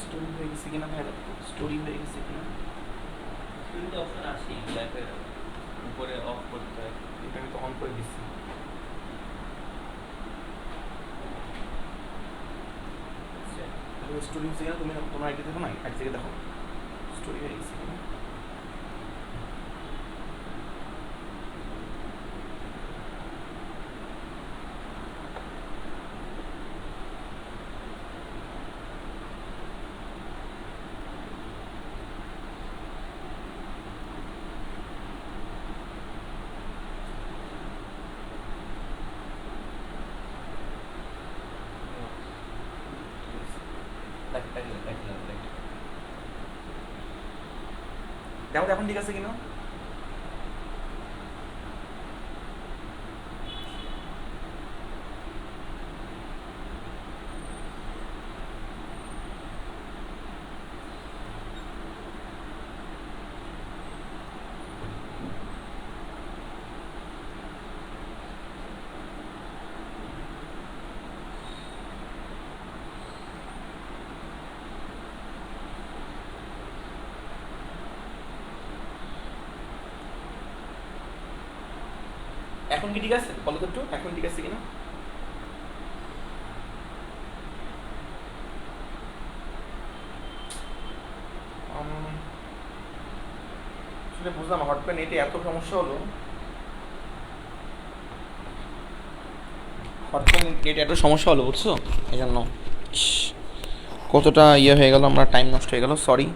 Story হয়ে গেছে কিনা ভাই, স্টোরি হয়ে গেছে কিনা? স্টোরি তো অপশন আসেই, ল্যাপের উপরে অফ করতে হয়। এটা আমি তো অন করে দিচ্ছি। স্টোরি হয়েছে কিনা তুমি তোমার আইডি দেখো না, আইডি থেকে দেখো স্টোরি হয়ে গেছে কিনা। দেখো তো এখন ঠিক আছে কিনা। এখন কি ঠিক আছে বলো তো একটু, এখন ঠিক আছে কিনা? আসলে বুঝলাম হট করে নেটে এত সমস্যা হলো, হট করে নেটে এত সমস্যা হলো বুঝছো, এই জন্য কতটা ইয়ে হয়ে গেল, আমরা টাইম নষ্ট হয়ে গেল, সরি।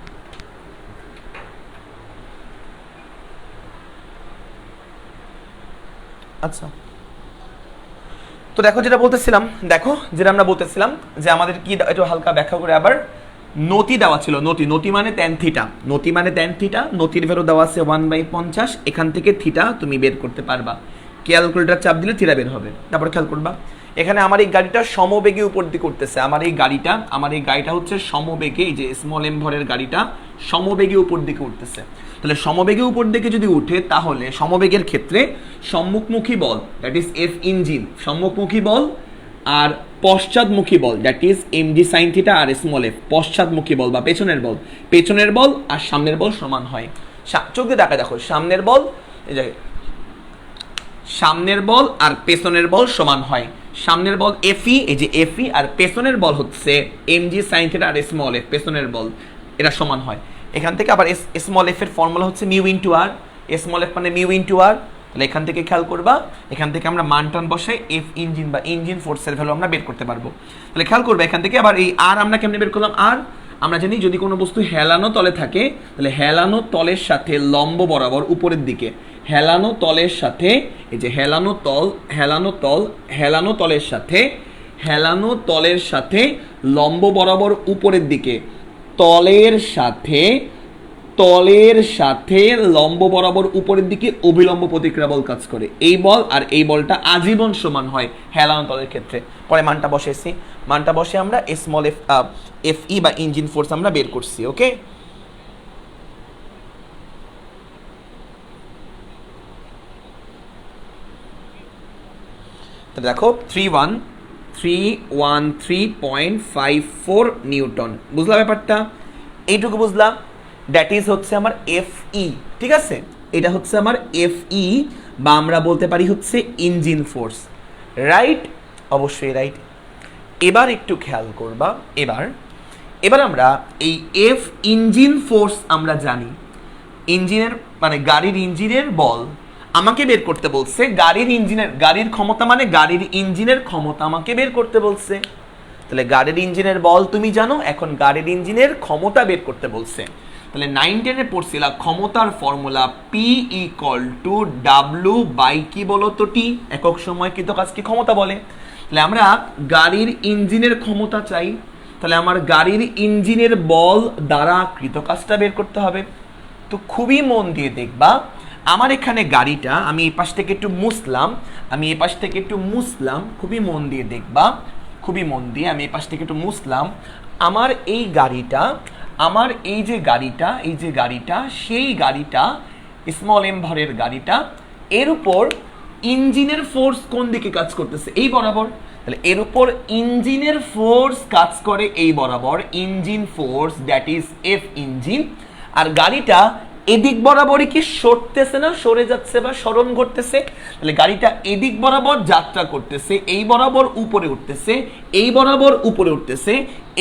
আচ্ছা তো দেখো যেটা বলতেছিলাম, দেখো যেটা আমরা বলতেছিলাম যে আমাদের কি একটু হালকা ব্যাখ্যা করে আবার, নতি দেওয়া ছিল, নতি, নতি মানে ট্যান থিটা, নতি মানে ট্যান থিটা, নতির ভ্যালু দেওয়া আছে 1/50, এখান থেকে থিটা তুমি বের করতে পারবা, ক্যালকুলেটর চাপ দিলে থিটা বের হবে। তারপর খেয়াল করবা এখানে আমার এই গাড়িটা সমবেগে উপর দিকে উঠতেছে, আমার এই গাড়িটা হচ্ছে সমবেগে, এই যে স্মল এম ভরের গাড়িটা সমবেগে উপর দিকে উঠতেছে। তাহলে সমবেগে উপর দিকে যদি উঠে তাহলে সমবেগের ক্ষেত্রে সম্মুখমুখী বল দ্যাট ইজ এফ ইঞ্জিন, সম্মুখমুখী বল, আর পশ্চাৎমুখী বল that is m g sine theta আর স্মল এফ, পশ্চাৎমুখী বল বা পেছনের বল আর সামনের বল সমান হয়। চোখ দিয়ে দেখা দেখো, সামনের বল এই যে সামনের বল আর পেছনের বল সমান হয়, সামনের বল এফই, এই যে এফই, আর পেছনের বল হচ্ছে এম জি সাইন থিটা আর স্মল এফ, পেছনের বল, এরা সমান হয়। এখান থেকে আবার স্মল এফ এর ফর্মুলা হচ্ছে মিউ ইন্টু আর, স্মল এফ মানে মিউ ইন্টু আর। তাহলে এখান থেকে খেয়াল করবা, এখান থেকে আমরা মান টান বসাই এফ ইঞ্জিন বা ইঞ্জিন ফোর্সের ভ্যালু আমরা বের করতে পারবো। তাহলে খেয়াল করবে এখান থেকে আবার এই আর আমরা কেমনে বের করলাম, আর আমরা জানি যদি কোনো বস্তু হেলানো তলে থাকে তাহলে হেলানো তলের সাথে লম্ব বরাবর উপরের দিকে, হেলানো তলের সাথে, এই যে হেলানো তলের সাথে লম্ব বরাবর উপরের দিকে, তলের সাথে লম্ব বরাবর উপরের দিকে অভিলম্ব প্রতিক্রিয়া বল কাজ করে, এই বল আর এই বলটা আজীবন সমান হয় হেলানো তলের ক্ষেত্রে। পরে মানটা বসে আমরা স্মল এফ ই বা ইঞ্জিন ফোর্স আমরা বের করছি। ওকে, দেখো 313.54 নিউটন, বুঝলা ব্যাপারটা, এইটুকু বুঝলাম। দ্যাট ইজ হচ্ছে আমার এফ ই, ঠিক আছে, এটা হচ্ছে আমার এফ ই বা আমরা বলতে পারি হচ্ছে ইঞ্জিন ফোর্স, রাইট? অবশ্যই রাইট। এবার একটু খেয়াল করবা, এবার আমরা এই এফ ইঞ্জিন ফোর্স আমরা জানি, ইঞ্জিনের মানে গাড়ির ইঞ্জিনের বল আমাকে বের করতে বলছে, গাড়ির ক্ষমতা মানে গাড়ির ইঞ্জিনের ক্ষমতা আমাকে বের করতে বলছে। তাহলে গাড়ির ইঞ্জিনের বল তুমি জানো, এখন গাড়ির ইঞ্জিনের ক্ষমতা বের করতে বলছে। তাহলে 9-10-এ পড়ছিলাম ক্ষমতার formula P equal to W by কি বলো তো টি, একক সময় কৃত কাজকে ক্ষমতা বলে। তাহলে আমরা গাড়ির ইঞ্জিনের ক্ষমতা চাই, তাহলে আমার গাড়ির ইঞ্জিনের বল দ্বারা কৃত কাজটা বের করতে হবে। তো খুবই মন দিয়ে দেখবা, আমার এখানে গাড়িটা আমি এই পাশ থেকে একটু মুছলাম, খুবই মন দিয়ে দেখবা, আমি এই পাশ থেকে একটু মুছলাম, আমার এই যে গাড়িটা সেই গাড়িটা স্মল এম ভরের গাড়িটা, এর উপর ইঞ্জিনের ফোর্স কোন দিকে কাজ করতেছে? এই বরাবর। তাহলে এর উপর ইঞ্জিনের ফোর্স কাজ করে এই বরাবর, engine force that is f engine. আর গাড়িটা এদিক বরাবরই কি সরতেছে না সরে যাচ্ছে বা সরণ করতেছে? তাহলে গাড়িটা এদিক বরাবর যাত্রা করতেছে, এই বরাবর উপরে উঠতেছে, এই বরাবর উপরে উঠতেছে,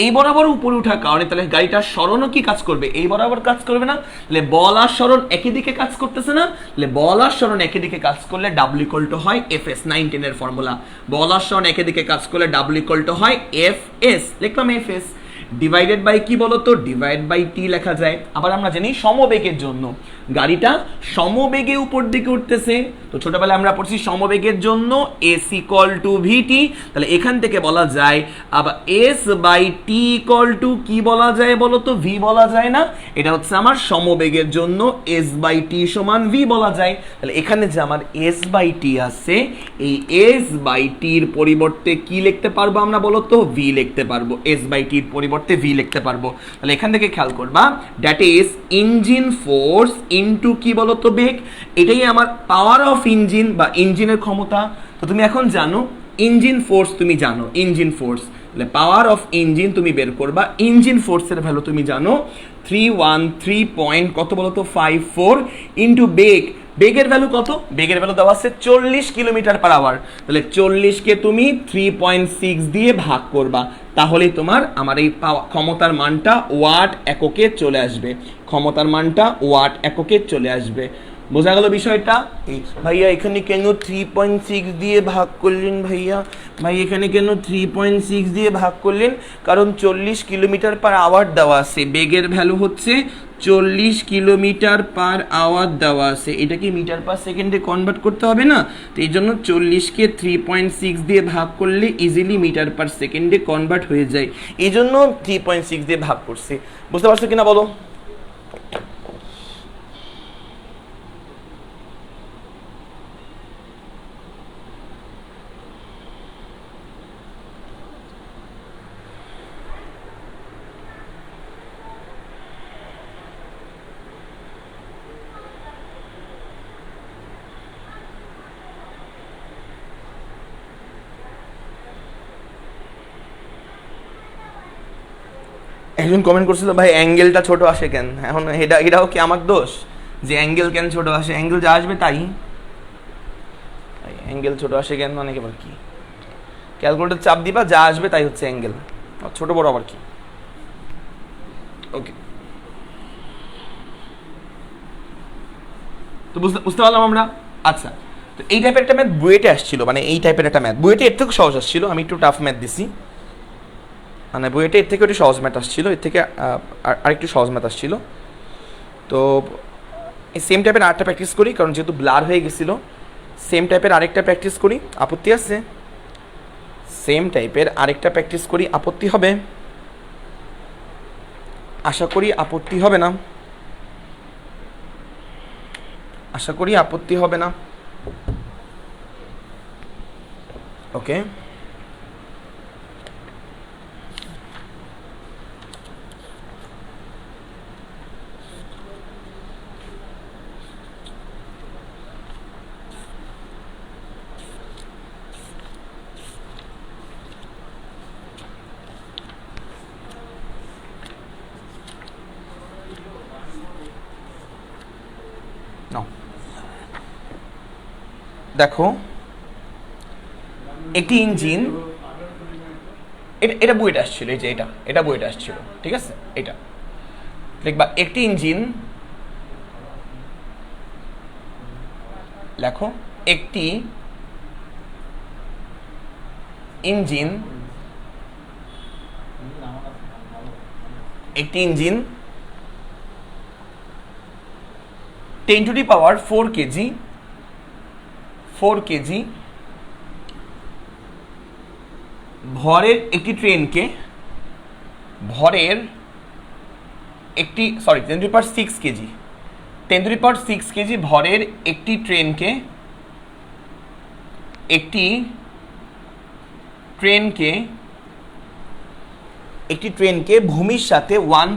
এই বরাবর উপরে ওঠার কারণে তাহলে গাড়িটা সরণও কি কাজ করবে? এই বরাবর কাজ করবে না? তাহলে বল আর সরণ একই দিকে কাজ করতেছে না? তাহলে বল আর সরণ একই দিকে কাজ করলে ডাব্লিউ ইকুয়াল টু হয় এফ এস, 9-10 এর ফর্মুলা। বল আর সরণ একই দিকে কাজ করলে ডাব্লিউ ইকুয়াল টু হয় এফ এস, লিখলাম এফ এস ডিভাইডেড বাই কি বলতো, ডিভাইড বাই টি লেখা যায়। আবার আমরা জানি সমবেগের জন্য গাড়িটা সমবেগে উপর দিকে উঠতেছে, তো ছোটবেলায় আমরা পড়ছি সমবেগের জন্য এস ইকুয়াল টু ভিটি। তাহলে এখান থেকে বলা যায় আবার S by T equal to কি বলা যায় বলতো, ভি বলা যায় না? এটা হচ্ছে আমার সমবেগের জন্য এস বাই টি সমান ভি বলা যায়। তাহলে এখানে যে আমার এস বাই টি আছে, এই এস বাই টির পরিবর্তে কি লিখতে পারবো আমরা বলতো, ভি লিখতে পারবো। এস বাই টির পরিবর্তে ভি লিখতে পারবো। তাহলে এখান থেকে খেয়াল করবা that is engine force into কি বলতো, বেগ। এটাই আমার পাওয়ার অফ ইঞ্জিন বা ইঞ্জিনের ক্ষমতা। তো তুমি এখন জানো ইঞ্জিন ফোর্স, তুমি জানো ইঞ্জিন ফোর্স, তাহলে পাওয়ার অফ ইঞ্জিন তুমি বের করবা। ইঞ্জিন ফোর্সের ভ্যালু তুমি জানো 313 পয়েন্ট কত বলতো, 54 ইনটু বেগ। বেগের ভ্যালু কত? বেগের ভ্যালু দেওয়া আছে 40 কিলোমিটার পার আওয়ার। তাহলে 40কে তুমি 3.6 দিয়ে ভাগ করবা, তাহলেই তোমার আমার এই ক্ষমতার মানটা ওয়াট এককে চলে আসবে। ক্ষমতার মানটা ওয়াট এককে চলে আসবে। বোঝা গেল বিষয়টা? ভাইয়া এখানে কেন 3.6 দিয়ে ভাগ করলেন? ভাইয়া ভাই এখানে কেন 3.6 দিয়ে ভাগ করলেন? কারণ 40 কিলোমিটার পার আওয়ার দেওয়া আছে, বেগের ভ্যালু হচ্ছে 40 কিলোমিটার পার আওয়ার দেওয়া আছে। এটা কি মিটার পার সেকেন্ডে কনভার্ট করতে হবে না? তো এই জন্য 40কে 3.6 দিয়ে ভাগ করলে ইজিলি মিটার পার সেকেন্ডে কনভার্ট হয়ে যায়, এই জন্য 3.6 দিয়ে ভাগ করছি। বুঝতে পারছো কিনা বলো? একজন কমেন্ট করছিল ভাই অ্যাঙ্গেলটা ছোট আসে কেন? এখন এটাও কি আমার দোষ যে অ্যাঙ্গেল কেন ছোট আসে? অ্যাঙ্গেল যা আসবে তাই। অ্যাঙ্গেল ছোট আসে কেন মানে কি, কি ক্যালকুলেটর চাপ দিবা, যা আসবে তাই হচ্ছে অ্যাঙ্গেল। ছোট বড় আবার কি? ওকে, তো বুঝতে পারলাম আমরা। আচ্ছা, তো এই টাইপের একটা ম্যাথ বুয়েটে আসছিল, মানে এই টাইপের একটা ম্যাথ বুয়েটে এর থেকে সহজ আসছিল। আমি একটু টাফ ম্যাথ দিছি, মানে বইটা এর থেকে একটু সহজ ম্যাথ আসছিল, এর থেকে আরেকটু সহজ ম্যাথ আসছিল। তো এই সেম টাইপের আরেকটা প্র্যাকটিস করি, কারণ যেহেতু ব্লার হয়ে গেছিলো। সেম টাইপের আরেকটা প্র্যাকটিস করি, আপত্তি আছে? সেম টাইপের আরেকটা প্র্যাকটিস করি, আপত্তি হবে? আশা করি আপত্তি হবে না, আশা করি আপত্তি হবে না। ওকে, দেখো একটি ইঞ্জিন, এটা বইটা আসছিল, এই যে এটা বইটা আসছিল, ঠিক আছে? এটা দেখবা একটি ইঞ্জিন, লেখো একটি engine 10 to the power 4 KG ভরের একটি ট্রেনকে, ভরের একটি 10 to the power 6 KG 10 to the power 6 KG ভরের একটি ট্রেনকে ভূমির সাথে 1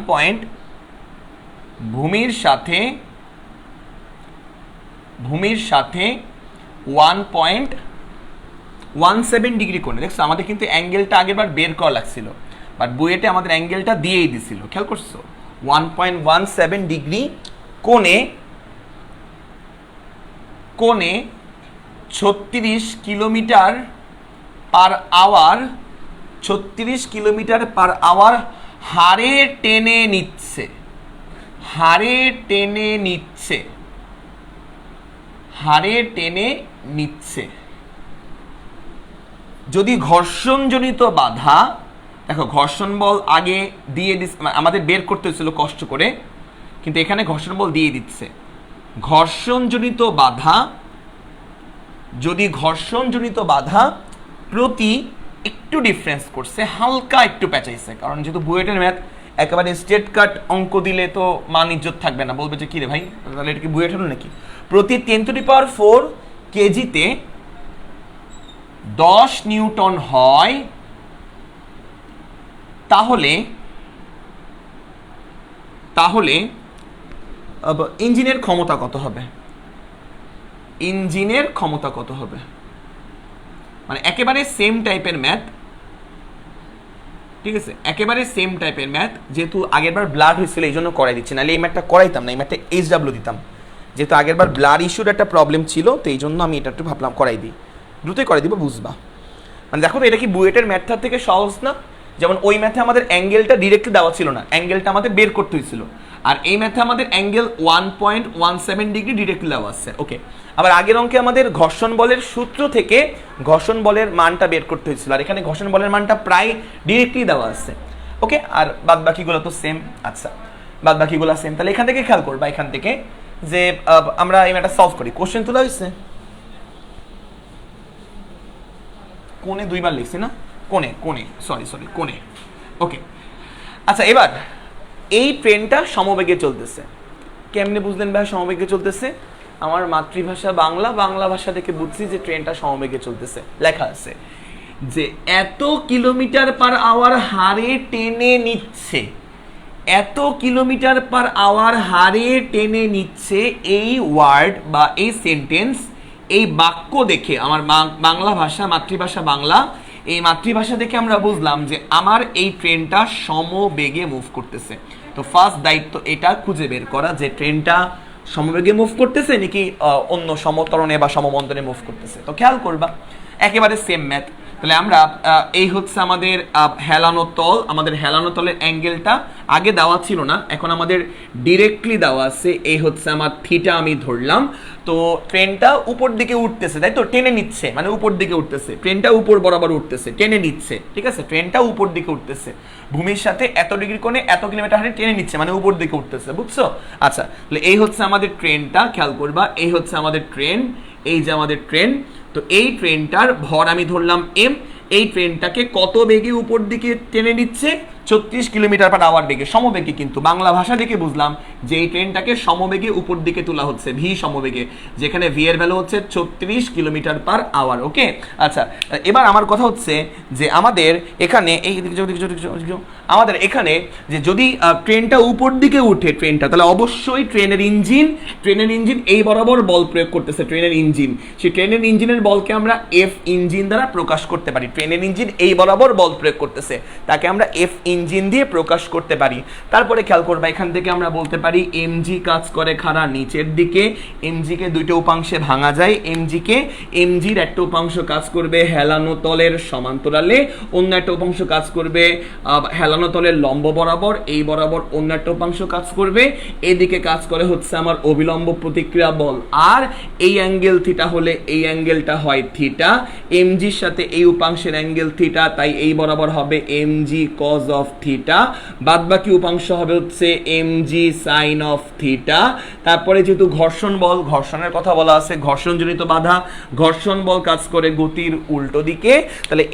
1.17 ডিগ্রি কোণে। দেখছো আমাদের কিন্তু অ্যাঙ্গেলটা আগেরবার বের করা লাগছিল, বাট বুয়েটে আমাদের অ্যাঙ্গেলটা দিয়েই দিছিল, খেয়াল করছো? 1.17 ডিগ্রি কোণে 36 kilometre per hour, 36 kilometre per hour হারে টেনে নিচ্ছে, হারে টেনে নিচ্ছে, হারে টেনে নিচ্ছে। যদি ঘর্ষণজনিত বাধা, দেখো ঘর্ষণ বল আগে দিয়ে আমাদের বের করতে হয়েছিল কষ্ট করে, কিন্তু এখানে ঘর্ষণ বল দিয়ে দিচ্ছে। ঘর্ষণজনিত বাধা, যদি ঘর্ষণজনিত বাধা প্রতি একটু ডিফারেন্স করছে, হালকা একটু পেঁচাইছে, কারণ যেহেতু বুয়েটের ম্যাথ একেবারে স্ট্রেট কাট অঙ্ক দিলে তো মান ইজ্জত থাকবে না, বলবে যে কি রে ভাই তাহলে এটা কি বুয়েট হলো নাকি। প্রতি 10⁴ কেজিতে 10 নিউটন হয়, তাহলে তাহলে ইঞ্জিনের ক্ষমতা কত হবে? ইঞ্জিনের ক্ষমতা কত হবে? মানে একেবারে সেম টাইপের ম্যাথ, ঠিক আছে, একেবারে সেম টাইপের ম্যাথ। যেহেতু আগেরবার ব্লাড হয়েছিল এই জন্য করাই দিচ্ছি, নাহলে এই ম্যাথটা করাইতাম না, এই ম্যাথটা HW দিতাম। যেহেতু আগেরবার ব্লাড ইস্যুর একটা প্রবলেম ছিল, তো এই জন্য আমি এটা একটু ভাবলাম করাই দিই, দ্রুতই করাই দিব, বুঝবা। মানে দেখো তো এটা কি বুয়েটের ম্যাথটার থেকে সহজ না? যেমন ওই ম্যাথে আমাদের অ্যাঙ্গেলটা ডিরেক্টলি দেওয়া ছিল না, অ্যাঙ্গেলটা আমাদের বের করতে হয়েছিল, আর এই ম্যাথে আমাদের অ্যাঙ্গেল 1.17 ডিগ্রি ডিরেক্টলি দেওয়া আছে। ওকে, আবার আগের অঙ্কে আমাদের ঘর্ষণ বলের সূত্র থেকে ঘর্ষণ বলের মানটা বের করতে হয়েছিল, আর এখানে ঘর্ষণ বলের মানটা প্রায় ডিরেক্টলি দেওয়া আছে। ওকে, আর বাদ বাকিগুলো তো সেম। আচ্ছা, বাদ বাকিগুলো সেম। তাহলে এখান থেকে খেয়াল করবা, এখান থেকে যে আমরা এই ম্যাথটা সলভ করি। কোশ্চেন তোলা হয়েছে, কোণে দুইবার লিখছি না, কোণে কোণে সরি কোণে। ওকে, আচ্ছা এবার এই ট্রেনটা সমবেগে চলতেছে। কেমনে বুঝলেন ভাই সমবেগে চলতেছে? আমার মাতৃভাষা বাংলা, বাংলা ভাষা থেকে বুঝছি যে ট্রেনটা সমবেগে চলতেছে। লেখা আছে যে এত কিলোমিটার পার আওয়ার হারে টেনে নিচ্ছে, এত কিলোমিটার পার আওয়ার হারে টেনে নিচ্ছে। এই ওয়ার্ড বা এই সেন্টেন্স, এই বাক্য দেখে আমার বাংলা ভাষা, মাতৃভাষা বাংলা, এই মাতৃভাষা দেখে আমরা বুঝলাম যে আমার এই ট্রেনটা সমবেগে মুভ করতেছে। তো ফার্স্ট দায়িত্ব এটা খুঁজে বের করা যে ট্রেনটা সমবেগে মুভ করতেছে নাকি অন্য সমতরণে বা সমমন্দনে মুভ করতেছে। তো খেয়াল করবা একেবারে সেম ম্যাথ। তাহলে আমরা এই হচ্ছে আমাদের হেলানো তল, আমাদের হেলানো তলের অ্যাঙ্গেলটা আগে দেওয়া ছিল না, এখন আমাদের ডিরেক্টলি দেওয়া আছে। এই হচ্ছে আমার থিটা আমি ধরলাম। তো ট্রেনটা উপর দিকে উঠতেছে, তাই তো, টেনে নিচ্ছে, মানে উপর দিকে উঠতেছে, ট্রেনটা উপর বরাবর উঠতেছে, টেনে নিচ্ছে, ঠিক আছে, ট্রেনটা উপর দিকে উঠতেছে, ভূমির সাথে এত ডিগ্রি কোণে এত কিলোমিটার হারে টেনে নিচ্ছে, মানে উপর দিকে উঠতেছে, বুঝছো? আচ্ছা, তাহলে এই হচ্ছে আমাদের ট্রেনটা, খেয়াল করবা, এই হচ্ছে আমাদের ট্রেন, এই যে আমাদের ট্রেন। তো এই ট্রেনটার ভর আমি ধরলাম m, এই ট্রেনটাকে কত বেগে উপর দিকে টেনে নিচ্ছে? 36 কিলোমিটার পার আওয়ার বেগে, সমবেগে। কিন্তু বাংলা ভাষা দেখে বুঝলাম যে এই ট্রেনটাকে সমবেগে উপর দিকে তোলা হচ্ছে, ভি সমবেগে, যেখানে ভি এর ভ্যালু হচ্ছে 36 কিলোমিটার পার আওয়ার। ওকে, আচ্ছা এবার আমার কথা হচ্ছে যে আমাদের এখানে এই আমাদের এখানে যে যদি ট্রেনটা উপর দিকে উঠে ট্রেনটা, তাহলে অবশ্যই ট্রেনের ইঞ্জিন এই বরাবর বল প্রয়োগ করতেছে। ট্রেনের ইঞ্জিন, সেই ট্রেনের ইঞ্জিনের বলকে আমরা এফ ইঞ্জিন দ্বারা প্রকাশ করতে পারি। ট্রেনের ইঞ্জিন এই বরাবর বল প্রয়োগ করতেছে, তাকে আমরা এফ ইঞ্জিন দিয়ে প্রকাশ করতে পারি। তারপরে খেয়াল করবা এখান থেকে আমরা বলতে পারি এমজি কাজ করে খাড়া নিচের দিকে, এমজি কে দুইটা উপাংশে ভাঙা যায়। এমজির একটা উপাংশ কাজ করবে হেলানো তলের সমান্তরালে, অন্য একটা উপাংশ কাজ করবে হেলানো তলের লম্ব বরাবর, এই বরাবর অন্য একটা উপাংশ কাজ করবে, এদিকে কাজ করে হচ্ছে আমার অবিলম্ব প্রতিক্রিয়া বল। আর এই অ্যাঙ্গেল থিটা হলে এই অ্যাঙ্গেলটা হয় থিটা, এমজির সাথে এই উপাংশের অ্যাঙ্গেল থিটা, তাই এই বরাবর হবে এমজি কজ অফ থিটা, বাদ বাকি উপাংশ হবে হচ্ছে এমজি সাইন অফ থিটা। তারপরে যেহেতু ঘর্ষণ বল, ঘর্ষণের কথা বলা আছে, ঘর্ষণজনিত বাধা, ঘর্ষণ বল কাজ করে গতির উল্টো দিকে, তাহলে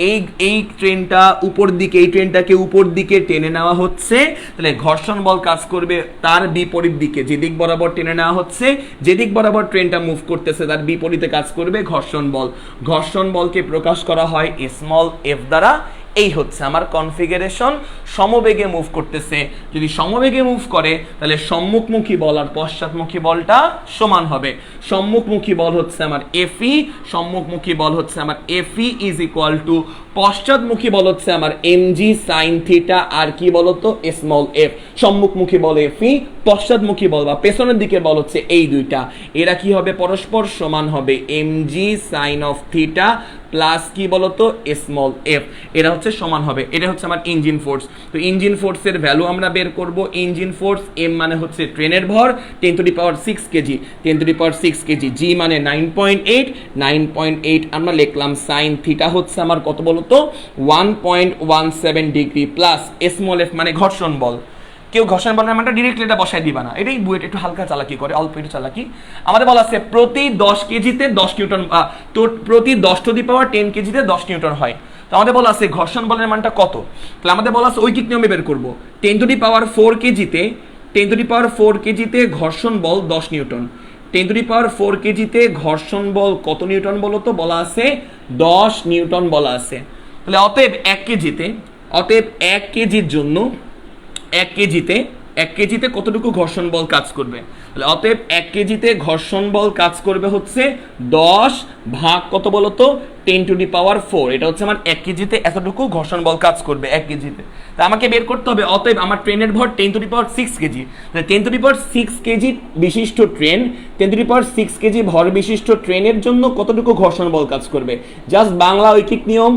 এই ট্রেনটা উপর দিকে, এই ট্রেনটাকে উপর দিকে টেনে নেওয়া হচ্ছে, তাহলে ঘর্ষণ বল কাজ করবে তার বিপরীত দিকে, যেদিক বরাবর টেনে নেওয়া হচ্ছে, যেদিক বরাবর ট্রেনটা মুভ করতেছে তার বিপরীতে কাজ করবে ঘর্ষণ বল। ঘর্ষণ বলকে প্রকাশ করা হয় স্মল এফ দ্বারা, এই হচ্ছে আমার কনফিগারেশন। সমবেগে মুভ করতেছে, যদি সমবেগে মুভ করে তাহলে সম্মুখমুখী বল আর পশ্চাৎমুখী বলটা সমান হবে। সম্মুখমুখী বল হচ্ছে আমার এফই, সম্মুখমুখী বল হচ্ছে আমার এফই ইজ ইকুয়াল টু পশ্চাৎমুখী বল হচ্ছে আমার এমজি সাইন থিটা আর কি বলতো স্মল এফ। সম্মুখমুখী বল এফই, পশ্চাৎমুখী বল বা পেছনের দিকে বল হচ্ছে এই দুইটা, এরা কি হবে পরস্পর সমান হবে MG sine of theta plus কি বলতো স্মল এফ, এরা হচ্ছে সমান হবে। এটা হচ্ছে আমার ইঞ্জিন ফোর্স। তো ইঞ্জিন ফোর্সের ভ্যালু আমরা বের করব। ইঞ্জিন ফোর্স এম মানে হচ্ছে ট্রেনের ভর 10⁻6 কেজি, 10⁻6 কেজি, জি মানে 9.8, 9.8 আমরা লিখলাম, সাইন থিটা হচ্ছে আমার কত বলতো 1.17 ডিগ্রি প্লাস স্মল এফ মানে ঘর্ষণ বল। কেউ ঘর্ষণ বলের মানটা ডিরেক্টলি এটা বসাই দিবা না, এটাই বুয়েট একটু হালকা চালাকি করে, অল্প একটু চালাকি। আমাদের বলা আছে প্রতি 10 কেজিতে 10 নিউটন, তো প্রতি 10⁻10 কেজিতে 10 নিউটন হয়। তো আমাদের বলা আছে ঘর্ষণ বলের মানটা কত, তাহলে আমাদের বলা আছে ঐকিক নিয়মে বের করব। 10⁻4 কেজিতে 10⁻4 কেজিতে ঘর্ষণ বল 10 নিউটন, 10⁻4 কেজিতে ঘর্ষণ বল কত নিউটন বলো তো, বলা আছে 10 নিউটন বলা আছে। তাহলে অতএব 1 কেজিতে, অতএব 1 কেজির জন্য 1 কেজিতে কতটুকু ঘর্ষণ বল কাজ করবে, তাহলে অতএব 1 কেজিতে ঘর্ষণ বল কাজ করবে হচ্ছে 10 ভাগ কত বলতো 10⁻4, এটা হচ্ছে আমার 1 কেজিতে এতটুকু ঘর্ষণ বল কাজ করবে 1 কেজিতে। তা আমাকে বের করতে হবে অতএব আমার ট্রেনের ভর 10⁻6 কেজি, 10⁻6 কেজি বিশিষ্ট ট্রেন, 10⁻6 কেজি ভর বিশিষ্ট ট্রেনের জন্য কতটুকু ঘর্ষণ বল কাজ করবে। জাস্ট বাংলা ঐকিক নিয়ম,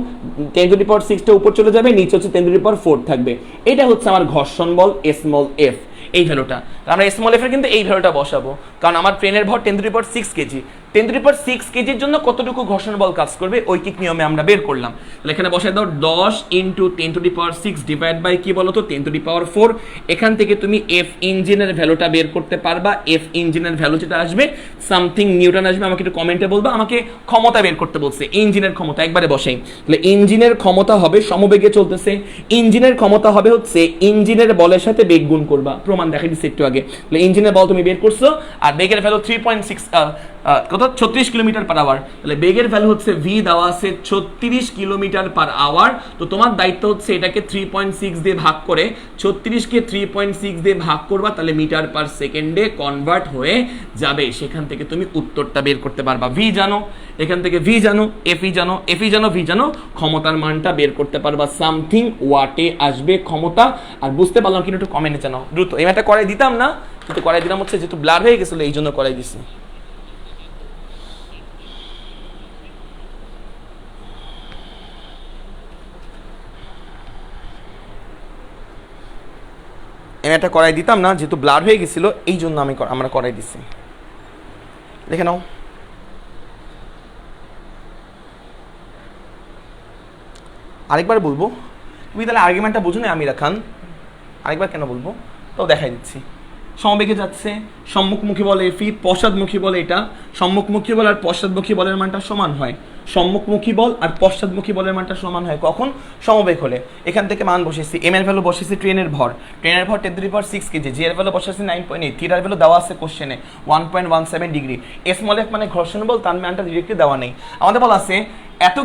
10⁻6টা উপর চলে যাবে, নিচে হচ্ছে 10⁻4 থাকবে, এটা হচ্ছে আমার ঘর্ষণ বল স্মল এফ, এই ভ্যালুটা। আমরা স্মল এফ এর কিন্তু এই ভ্যালুটা বসাবো, কারণ আমার ট্রেনের ভর 10⁻6 কেজি, 10⁻6 কেজির জন্য কতটুকু ঘর্ষণ বল কাজ করবে ঐকিক নিয়মে আমরা বের করলাম। তাহলে এখানে বসাই দাও 10 × 10⁻6 ডিভাইড বাই কি বলতো 10⁻4। এখান থেকে তুমি এফ ইঞ্জিনের ভ্যালুটা বের করতে পারবা। এফ ইঞ্জিনের ভ্যালু যেটা আসবে সামথিং নিউটন আসবে, আমাকে একটু কমেন্টে বলবা। আমাকে ক্ষমতা বের করতে বলছে, ইঞ্জিনের ক্ষমতা একবারে বসাই। তাহলে ইঞ্জিনের ক্ষমতা হবে, সমবেগে চলতেছে, ইঞ্জিনের ক্ষমতা হবে হচ্ছে ইঞ্জিনের বলের সাথে বেগ গুণ করবা, প্রমাণ দেখাই দিচ্ছি একটু আগে। তাহলে ইঞ্জিনের বল তুমি বের করছো আর বেগের ভ্যালু 3.6 কত 36 কিলোমিটার পার আওয়ার, তাহলে বেগের ভ্যালু হচ্ছে ভি দেওয়া আছে 36 কিলোমিটার পার আওয়ার। তো তোমার দায়িত্ব হচ্ছে এটাকে 3.6 দিয়ে ভাগ করে, 36কে 3.6 দিয়ে ভাগ করবা, তাহলে মিটার পার সেকেন্ডে কনভার্ট হয়ে যাবে। সেখান থেকে তুমি উত্তরটা বের করতে পারবা। ভি জানো, এখান থেকে ভি জানো, এফই জানো, এফই জানো, ভি জানো, ক্ষমতার মানটা বের করতে পারবা। সামথিং ওয়াটে আসবে ক্ষমতা। আর বুঝতে পারলাম কিন্তু একটু কমেন্টে জানাও দ্রুত। এই ম্যাথটা করাই দিতাম না, কিন্তু করাই দিলাম হচ্ছে যেহেতু ব্লার হয়ে গেছিল এই জন্য করাই দিছি। এটা করাই দিতাম না যেহেতু ব্লার হয়ে গেছিল, এই জন্য আমরা করাই দিছি। দেখে নাও, আরেকবার বলবো, তুমি তাহলে আর্গুমেন্টটা বুঝো না আমিরা খান, আরেকবার কেন বলবো তো দেখাই দিচ্ছি। সমবেগে যাচ্ছে, সম্মুখমুখী বলে এফি, পশ্চাৎমুখী বলে এটা, সম্মুখমুখী বল আর পশ্চাৎমুখী বলের মানটা সমান হয়। সম্মুখমুখী বল আর পশ্চাৎমুখী বলের মানটা সমান হয় কখন, সমবেগ হলে। এখান থেকে মান বসেছি, এম এর ভ্যালু বসেছি ট্রেনের ভর, ট্রেনের ভর 10⁻6 কেজি, জি এর ভ্যালু বসেছি 9.8, থিটার ভ্যালু দেওয়া আছে কোশ্চেনে 1.17 ডিগ্রি, স্মল এফ মানে ঘর্ষণ বল, তার মানটা ডিরেক্টলি দেওয়া নেই। আমাদের বলা আছে এত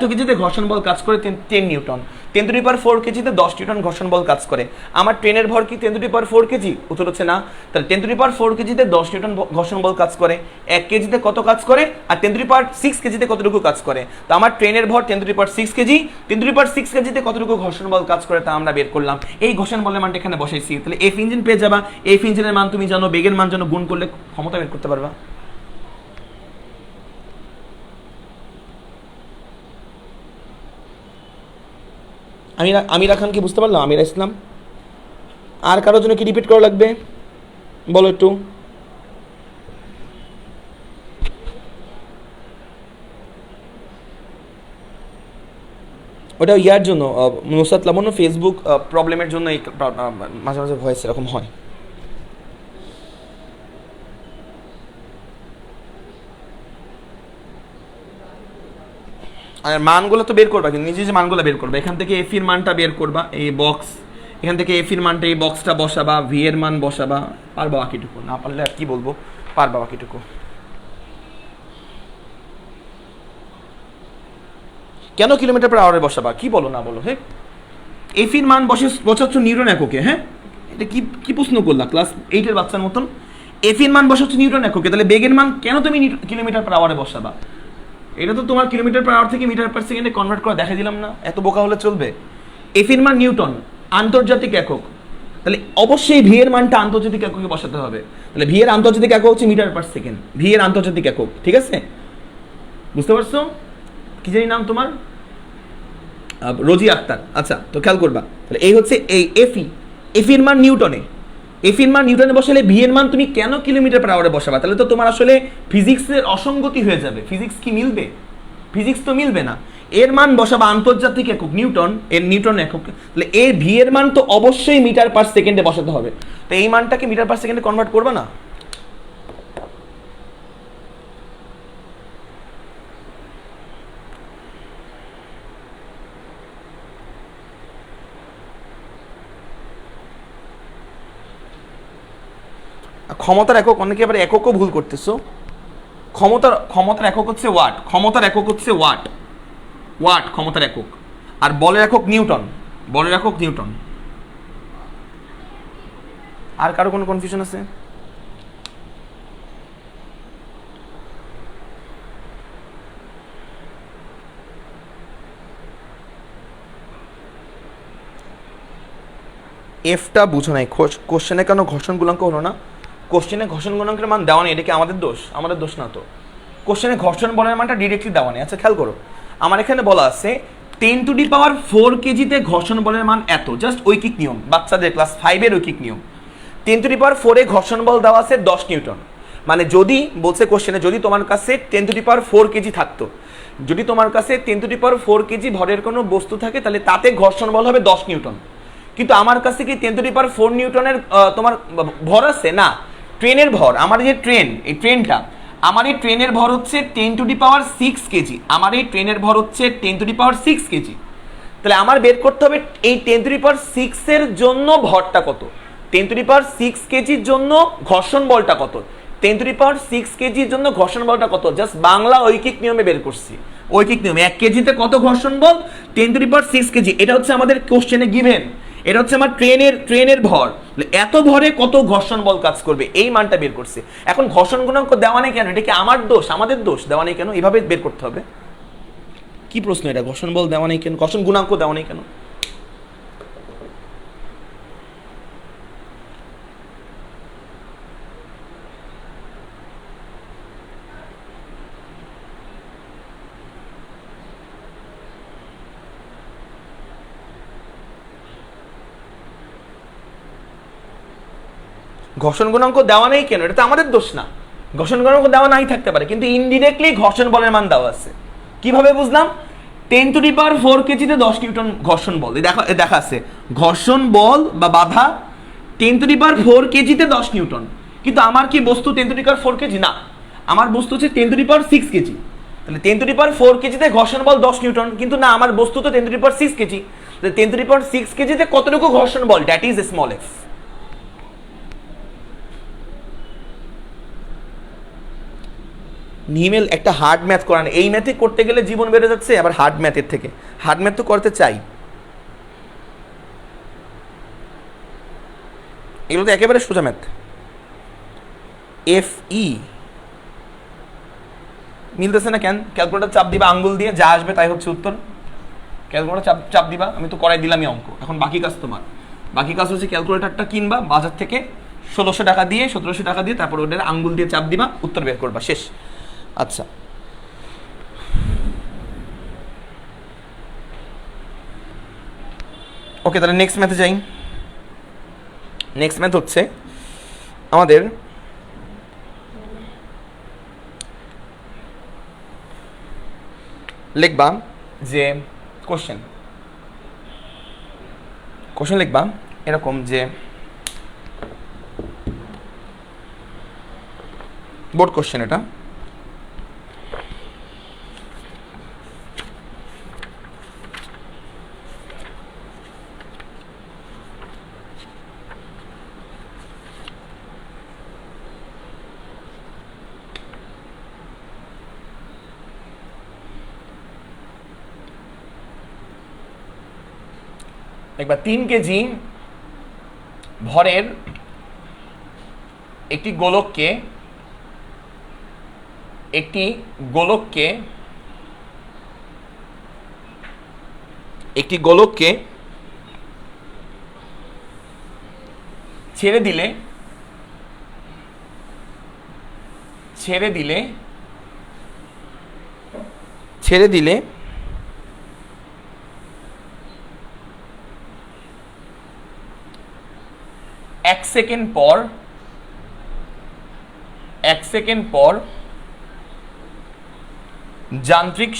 কেজিতে ঘর্ষণ বল কাজ করে 10 নিউটন, 10⁻4 কেজিতে 10 নিউটন ঘর্ষণ বল কাজ করে। আমার ট্রেনের ভর কি 10⁻4 কেজি? উত্তর হচ্ছে না। তাহলে 10⁻4 কেজিতে 10 নিউটন ঘর্ষণ বল কাজ করে, 1 কেজিতে কত কাজ করে, আর 10⁻6 কেজিতে কতটুকু কাজ করে। তো আমার ট্রেনের ভর 10⁻6 কেজি, 10⁻6 কেজিতে কতটুকু ঘর্ষণ বল কাজ করে তা আমরা বের করলাম। এই ঘর্ষণ বলের মানটা এখানে বসাইছি। তাহলে এফ ইঞ্জিন পেয়ে যাবা, এফ ইঞ্জিনের মান তুমি জানো, বেগের মান জানো, গুণ করলে ক্ষমতা বের করতে পারবা। আমিরা খান কি বুঝতে পারলাম? আমিরা ইসলাম, আর কারোর জন্য কি রিপিট করা লাগবে বলো একটু। ওটা ইয়ার জন্য, নুসরাত লাবণ্য ফেসবুক প্রবলেমের জন্য এই মাঝে মাঝে ভয়েস এরকম হয়। আর মানগুলো তো বের করবা, কিন্তু নিজে যে মানগুলো বের করবা, এখান থেকে এফির মানটা বের করবা, এই বক্স, এখান থেকে এফির মানটা এই বক্সটা বসাবা, ভি এর মান বসাবা, পারবা বাকিটুকু, না পারলে আর কি বলবো, পারবা বাকিটুকু। কেন কিলোমিটার পার আওয়ারে বসাবা? কি বলো না বলো? হ্যাঁ, এফির মান বসাচ্ছ নিউটন এককে। হ্যাঁ, এটা কি কি প্রশ্ন করলা ক্লাস 8-এর বাচ্চার মতন? এফির মান বসাচ্ছ নিউটন এককে, তাহলে বেগের মান কেন তুমি কিলোমিটার পার আওয়ারে বসাবা? এটা তো তোমার কিলোমিটার পার আওয়ার থেকে মিটার পার সেকেন্ডে কনভার্ট করা দেখা দিলাম না, এত বোকা হলে চলবে? এফির মান নিউটন, আন্তর্জাতিক একক, তাহলে অবশ্যই ভি এর মানটা আন্তর্জাতিক এককে বসাতে হবে। তাহলে ভি এর আন্তর্জাতিক একক হচ্ছে মিটার পার সেকেন্ড, ভি এর আন্তর্জাতিক একক। ঠিক আছে, বুঝতে পারছো? কি জানি নাম তোমার? রোজি আক্তার। আচ্ছা, তো খেয়াল করবা, তাহলে এই হচ্ছে এই এফি, এফির মান নিউটনে, এফির মান নিউটনে বসালে ভি এর মান তুমি কেন কিলোমিটার পার আওয়ারে বসাবা? তাহলে তো তোমার আসলে ফিজিক্সের অসঙ্গতি হয়ে যাবে। ফিজিক্স কি মিলবে? ফিজিক্স তো মিলবে না। এর মান বসাবা আন্তর্জাতিক একক নিউটন, এর নিউটন একক, তাহলে এর ভি এর মান তো অবশ্যই মিটার পার সেকেন্ডে বসাতে হবে। তো এই মানটাকে মিটার পার সেকেন্ডে কনভার্ট করবে না? ক্ষমতার একক, অনেকে আবার এককও ভুল করতেছো। ক্ষমতার একক হচ্ছে ওয়াট, ক্ষমতার একক হচ্ছে ওয়াট, ওয়াট ক্ষমতার একক। আর বলের একক নিউটন, বলের একক নিউটন। আর কারো কোনো কনফিউশন আছে? এফটা বুঝো নাই, কোশ্চেনে কেন ঘর্ষণ গুণাঙ্ক হলো না? কোশ্চেনে ঘর্ষণ গুণাঙ্কের মান দেওয়া নেই, এটা কি আমাদের দোষ? আমাদের দোষ না তো। কোশ্চেনে ঘর্ষণ বলের মানটা ডিরেক্টলি দেওয়া নেই। আচ্ছা খেয়াল করো, আমার এখানে বলা আছে 10⁴ কেজিতে ঘর্ষণ বলের মান এত, জাস্ট ঐকিক নিয়ম, বাচ্চাদের ক্লাস 5-এর ঐকিক নিয়ম। 10⁴ ঘর্ষণ বল দেওয়া আছে 10 নিউটন। মানে যদি বলছে কোশ্চেনে, যদি তোমার কাছে 10⁴ কেজি থাকতো, যদি তোমার কাছে 10⁴ কেজি ভরের কোনো বস্তু থাকে, তাহলে তাতে ঘর্ষণ বল হবে 10 নিউটন। কিন্তু আমার কাছে কি 10⁴ নিউটনের তোমার ভর আছে? না, ট্রেনের ভর, আমার যে ট্রেন, এই ট্রেনটা, আমার এই ট্রেনের ভর হচ্ছে 10⁶ কেজি, আমার এই ট্রেনের ভর হচ্ছে 10⁶ কেজি। তাহলে আমার বের করতে হবে এই 10⁶ এর জন্য ভরটা কত, 10⁶ কেজির জন্য ঘর্ষণ বলটা কত, 10⁶ কেজির জন্য ঘর্ষণ বলটা কত। জাস্ট বাংলা ঐকিক নিয়মে বের করছি, ঐকিক নিয়মে 1 কেজিতে কত ঘর্ষণ বল, 10⁶ কেজি। এটা হচ্ছে আমাদের কোশ্চেনে গিভেন, এটা হচ্ছে আমার ট্রেনের ভর, এত ভরে কত ঘর্ষণ বল কাজ করবে, এই মানটা বের করছে। এখন ঘর্ষণ গুণাঙ্ক দেওয়া নেই কেন? এটা কি আমার দোষ? আমাদের দোষ? দেওয়া নেই কেন? এইভাবে বের করতে হবে। কি প্রশ্ন এটা? ঘর্ষণ বল দেওয়া নেই কেন? ঘর্ষণ গুণাঙ্ক দেওয়া নেই কেন? ঘর্ষণ গুণাঙ্ক দেওয়া নেই কেন? এটা তো আমাদের দোষ না। ঘর্ষণ গুণাঙ্ক দেওয়া নাই থাকতে পারে, কিন্তু ইনডিরেক্টলি ঘর্ষণ বলের মান দেওয়া আছে। কিভাবে বুঝলাম? 10⁴ কেজিতে 10 নিউটন ঘর্ষণ বল, দেখা আছে ঘর্ষণ বল বা বাধা 10⁴ কেজিতে 10 নিউটন। কিন্তু আমার কি বস্তু 10⁴ কেজি না, আমার বস্তু হচ্ছে 10⁶ কেজি। তাহলে 10⁴ কেজিতে ঘর্ষণ বল 10 নিউটন, কিন্তু না, আমার বস্তু তো 10⁶ কেজি। 10⁶ কেজিতে কতটুকু ঘর্ষণ বল, দ্যাট ইজ স্মল এফ। নিমেল একটা হার্ড ম্যাথ করান, এই ম্যাথে করতে গেলে জীবন বেড়ে যাচ্ছে, আবার হার্ড ম্যাথের থেকে হার্ড ম্যাথ তো করতে চাই। এগুলো তো একেবারে সোজা ম্যাথ। এফ ই মিলতেছে না কেন? ক্যালকুলেটার চাপ দিবা আঙ্গুল দিয়ে, যা আসবে তাই হচ্ছে উত্তর। ক্যালকুলেটার চাপ দিবা, আমি তো করাই দিলামই অঙ্ক। এখন বাকি কাজ তোমার, বাকি কাজ হচ্ছে ক্যালকুলেটারটা কিনবা বাজার থেকে 1600 টাকা দিয়ে, 1700 টাকা দিয়ে, তারপর ওদের আঙ্গুল দিয়ে চাপ দিবা, উত্তর বের করবা, শেষ। আচ্ছা, ওকে, তাহলে নেক্সট ম্যাথে যাই। নেক্সট ম্যাথ হচ্ছে আমাদের লিখবা যে কোশ্চেন লিখবা এরকম যে বোর্ড কোশ্চেন, এটা দেখবা 3 কেজি ভরের একটি গোলককে ছেড়ে দিলে 1 সেকেন্ড পর যান্ত্রিক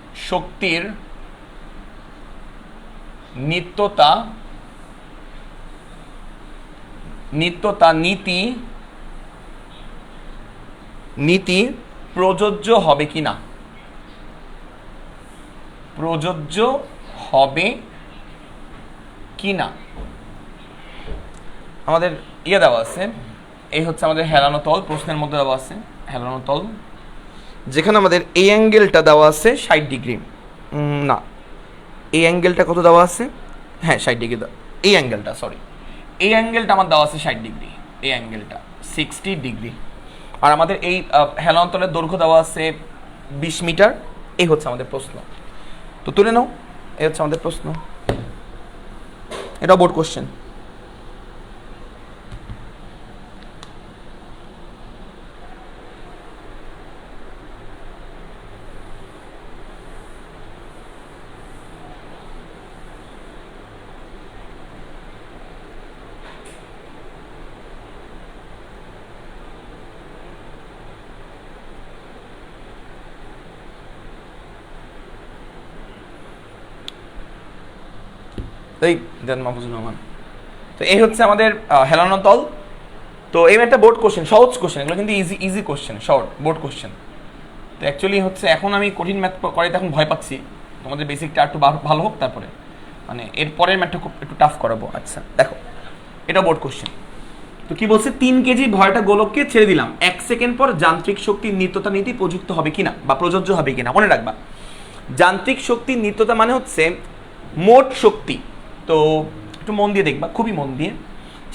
শক্তির নিত্যতা নীতি প্রযোজ্য হবে কিনা আমাদের দেওয়া আছে, এই হচ্ছে আমাদের হেলানো তল, প্রশ্নের মধ্যে দেওয়া আছে হেলানো তল, যেখানে আমাদের এই অ্যাঙ্গেলটা দেওয়া আছে 60 ডিগ্রি, না এই অ্যাঙ্গেলটা কত দেওয়া আছে, হ্যাঁ 60 ডিগ্রি, এই অ্যাঙ্গেলটা এই অ্যাঙ্গেলটা আমার দেওয়া আছে 60 ডিগ্রি, এই অ্যাঙ্গেলটা 60 ডিগ্রি। আর আমাদের এই হেলানো তলের দৈর্ঘ্য দেওয়া আছে 20 মিটার। এই হচ্ছে আমাদের প্রশ্ন, তো তুলে নাও, এই হচ্ছে আমাদের প্রশ্ন, এটা বোর্ড কোশ্চেন। তো এই হচ্ছে আমাদের হেলানো তল। তো এই একটা বোর্ড কোশ্চেন, সহজ কোশ্চেন, এগুলো কিন্তু easy question, short board question. তো অ্যাকচুয়ালি হচ্ছে এখন আমি কঠিন ম্যাথ করাইতে এখন ভয় পাচ্ছি, তোমাদের বেসিকটা একটু ভালো হোক, তারপরে মানে এর পরের ম্যাথটা খুব একটু টাফ করাবো। আচ্ছা দেখো, এটা বোর্ড কোশ্চেন। তো কি বলছে, 3 কেজি ভরটা গোলককে ছেড়ে দিলাম, 1 সেকেন্ড পর যান্ত্রিক শক্তির নিত্যতা নীতি প্রযুক্ত হবে কিনা বা প্রযোজ্য হবে কিনা। মনে রাখবা, যান্ত্রিক শক্তির নিত্যতা মানে হচ্ছে মোট শক্তি। তো একটু মন দিয়ে দেখবা, খুবই মন দিয়ে,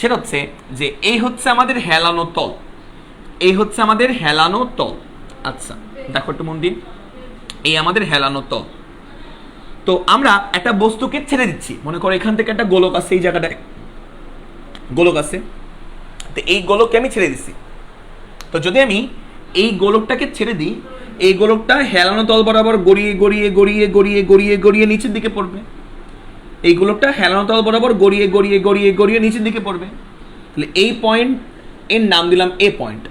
সেটা হচ্ছে যে এই হচ্ছে আমাদের হেলানো তল, এই হচ্ছে আমাদের হেলানো তল। আচ্ছা দেখো একটু মন দিয়ে, এই আমাদের হেলানো তল। তো আমরা একটা বস্তুকে ছেড়ে দিচ্ছি, মনে করো এখান থেকে একটা গোলক আছে, এই জায়গাটায় গোলক আছে, তো এই গোলককে আমি ছেড়ে দিচ্ছি। তো যদি আমি এই গোলকটাকে ছেড়ে দিই, এই গোলকটা হেলানো তল বরাবর গড়িয়ে গড়িয়ে গড়িয়ে গড়িয়ে গড়িয়ে গড়িয়ে নিচের দিকে পড়বে, এই গোলকটা হেলানো তল বরাবর গড়িয়ে গড়িয়ে গড়িয়ে গড়িয়ে নিচের দিকে পড়বে। তাহলে এই পয়েন্ট এর নাম দিলাম এ পয়েন্ট।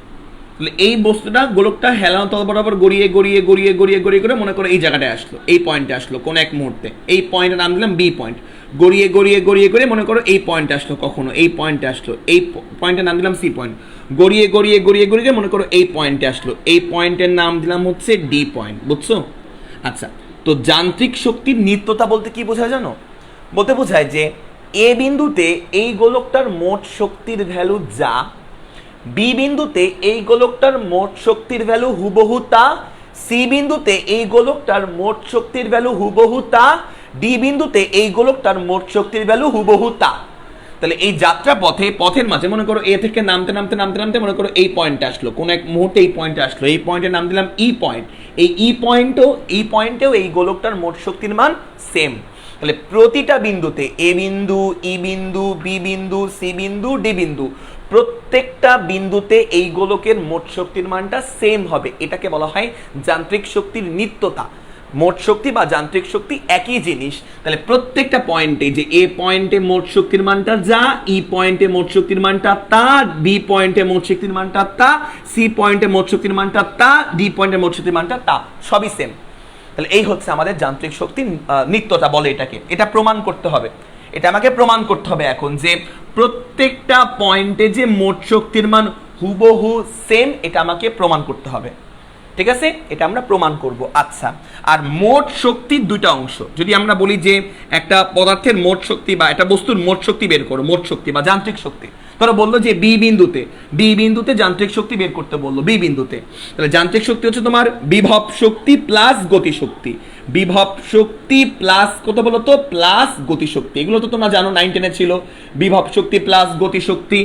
তাহলে এই বস্তুটা গোলকটা হেলানো তল বরাবর গড়িয়ে গড়িয়ে গড়িয়ে গড়িয়ে গড়িয়ে করে মনে করো এই জায়গাটায় আসলো, এই পয়েন্টে আসলো কোনো এক মুহূর্তে, এই পয়েন্টের নাম দিলাম বি পয়েন্ট। গড়িয়ে গড়িয়ে গড়িয়ে করে মনে করো এই পয়েন্টে আসলো, কখনো এই পয়েন্টে আসলো, এই পয়েন্টের নাম দিলাম সি পয়েন্ট। গড়িয়ে গড়িয়ে গড়িয়ে গড়িয়ে মনে করো এই পয়েন্টে আসলো, এই পয়েন্টের নাম দিলাম হচ্ছে ডি পয়েন্ট। বুঝছো? আচ্ছা, তো যান্ত্রিক শক্তির নিত্যতা বলতে কি বোঝায় জানো? বলতে বোঝায় যে এ বিন্দুতে এই গোলকটার মোট শক্তির ভ্যালু যা, বি বিন্দুতে এই গোলকটার মোট শক্তির ভ্যালু হুবহু তা, সি বিন্দুতে এই গোলকটার মোট শক্তির ভ্যালু হুবহু তা, ডি বিন্দুতে এই গোলকটার মোট শক্তির ভ্যালু হুবহু তা। তাহলে এই যাত্রা পথের মাঝে মনে করো এ থেকে নামতে নামতে নামতে নামতে মনে করো এই পয়েন্টে আসলো, কোন এক মুহূর্তে এই পয়েন্টে আসলো, এই পয়েন্টের নাম দিলাম ই পয়েন্ট। এই পয়েন্টেও এই গোলকটার মোট শক্তির মান সেম। তাহলে প্রতিটা বিন্দুতে এ বিন্দু, ই বিন্দু, বি বিন্দু, সি বিন্দু, ডি বিন্দু, প্রত্যেকটা বিন্দুতে এই গোলকের মোট শক্তির মানটা সেম হবে। এটাকে বলা হয় যান্ত্রিক শক্তির নিত্যতা। মোট শক্তি বা যান্ত্রিক শক্তি একই জিনিস। তাহলে প্রত্যেকটা পয়েন্টে, যে এ পয়েন্টে মোট শক্তির মানটা যা, ই পয়েন্টে মোট শক্তির মানটা তা, বি পয়েন্টে মোট শক্তির মানটা তা, সি পয়েন্টে মোট শক্তির মানটা তা, ডি পয়েন্টে মোট শক্তির মানটা তা, সবই সেম। তাহলে এই হচ্ছে আমাদের যান্ত্রিক শক্তির নিত্যতা বলে এটাকে। এটা প্রমাণ করতে হবে, এটা আমাকে প্রমাণ করতে হবে এখন, যে প্রত্যেকটা পয়েন্টে যে মোট শক্তির মান হুবহু সেম, এটা আমাকে প্রমাণ করতে হবে। ঠিক আছে, এটা আমরা প্রমাণ করব। আচ্ছা, আর মোট শক্তির দুইটা অংশ, যদি আমরা বলি যে একটা পদার্থের মোট শক্তি বা একটা বস্তুর মোট শক্তি বের করো, মোট শক্তি বা যান্ত্রিক শক্তি, ধরো বললো যে বি বিন্দুতে যান্ত্রিক শক্তি বের করতে বললো, বি বিন্দুতে। তাহলে যান্ত্রিক শক্তি হচ্ছে তোমার বিভব শক্তি প্লাস গতিশক্তি, বিভব শক্তি প্লাস কত বলো তো, প্লাস গতিশক্তি। এগুলো তো তোমরা জানো 9 10-এ ছিল, বিভব শক্তি প্লাস গতিশক্তি,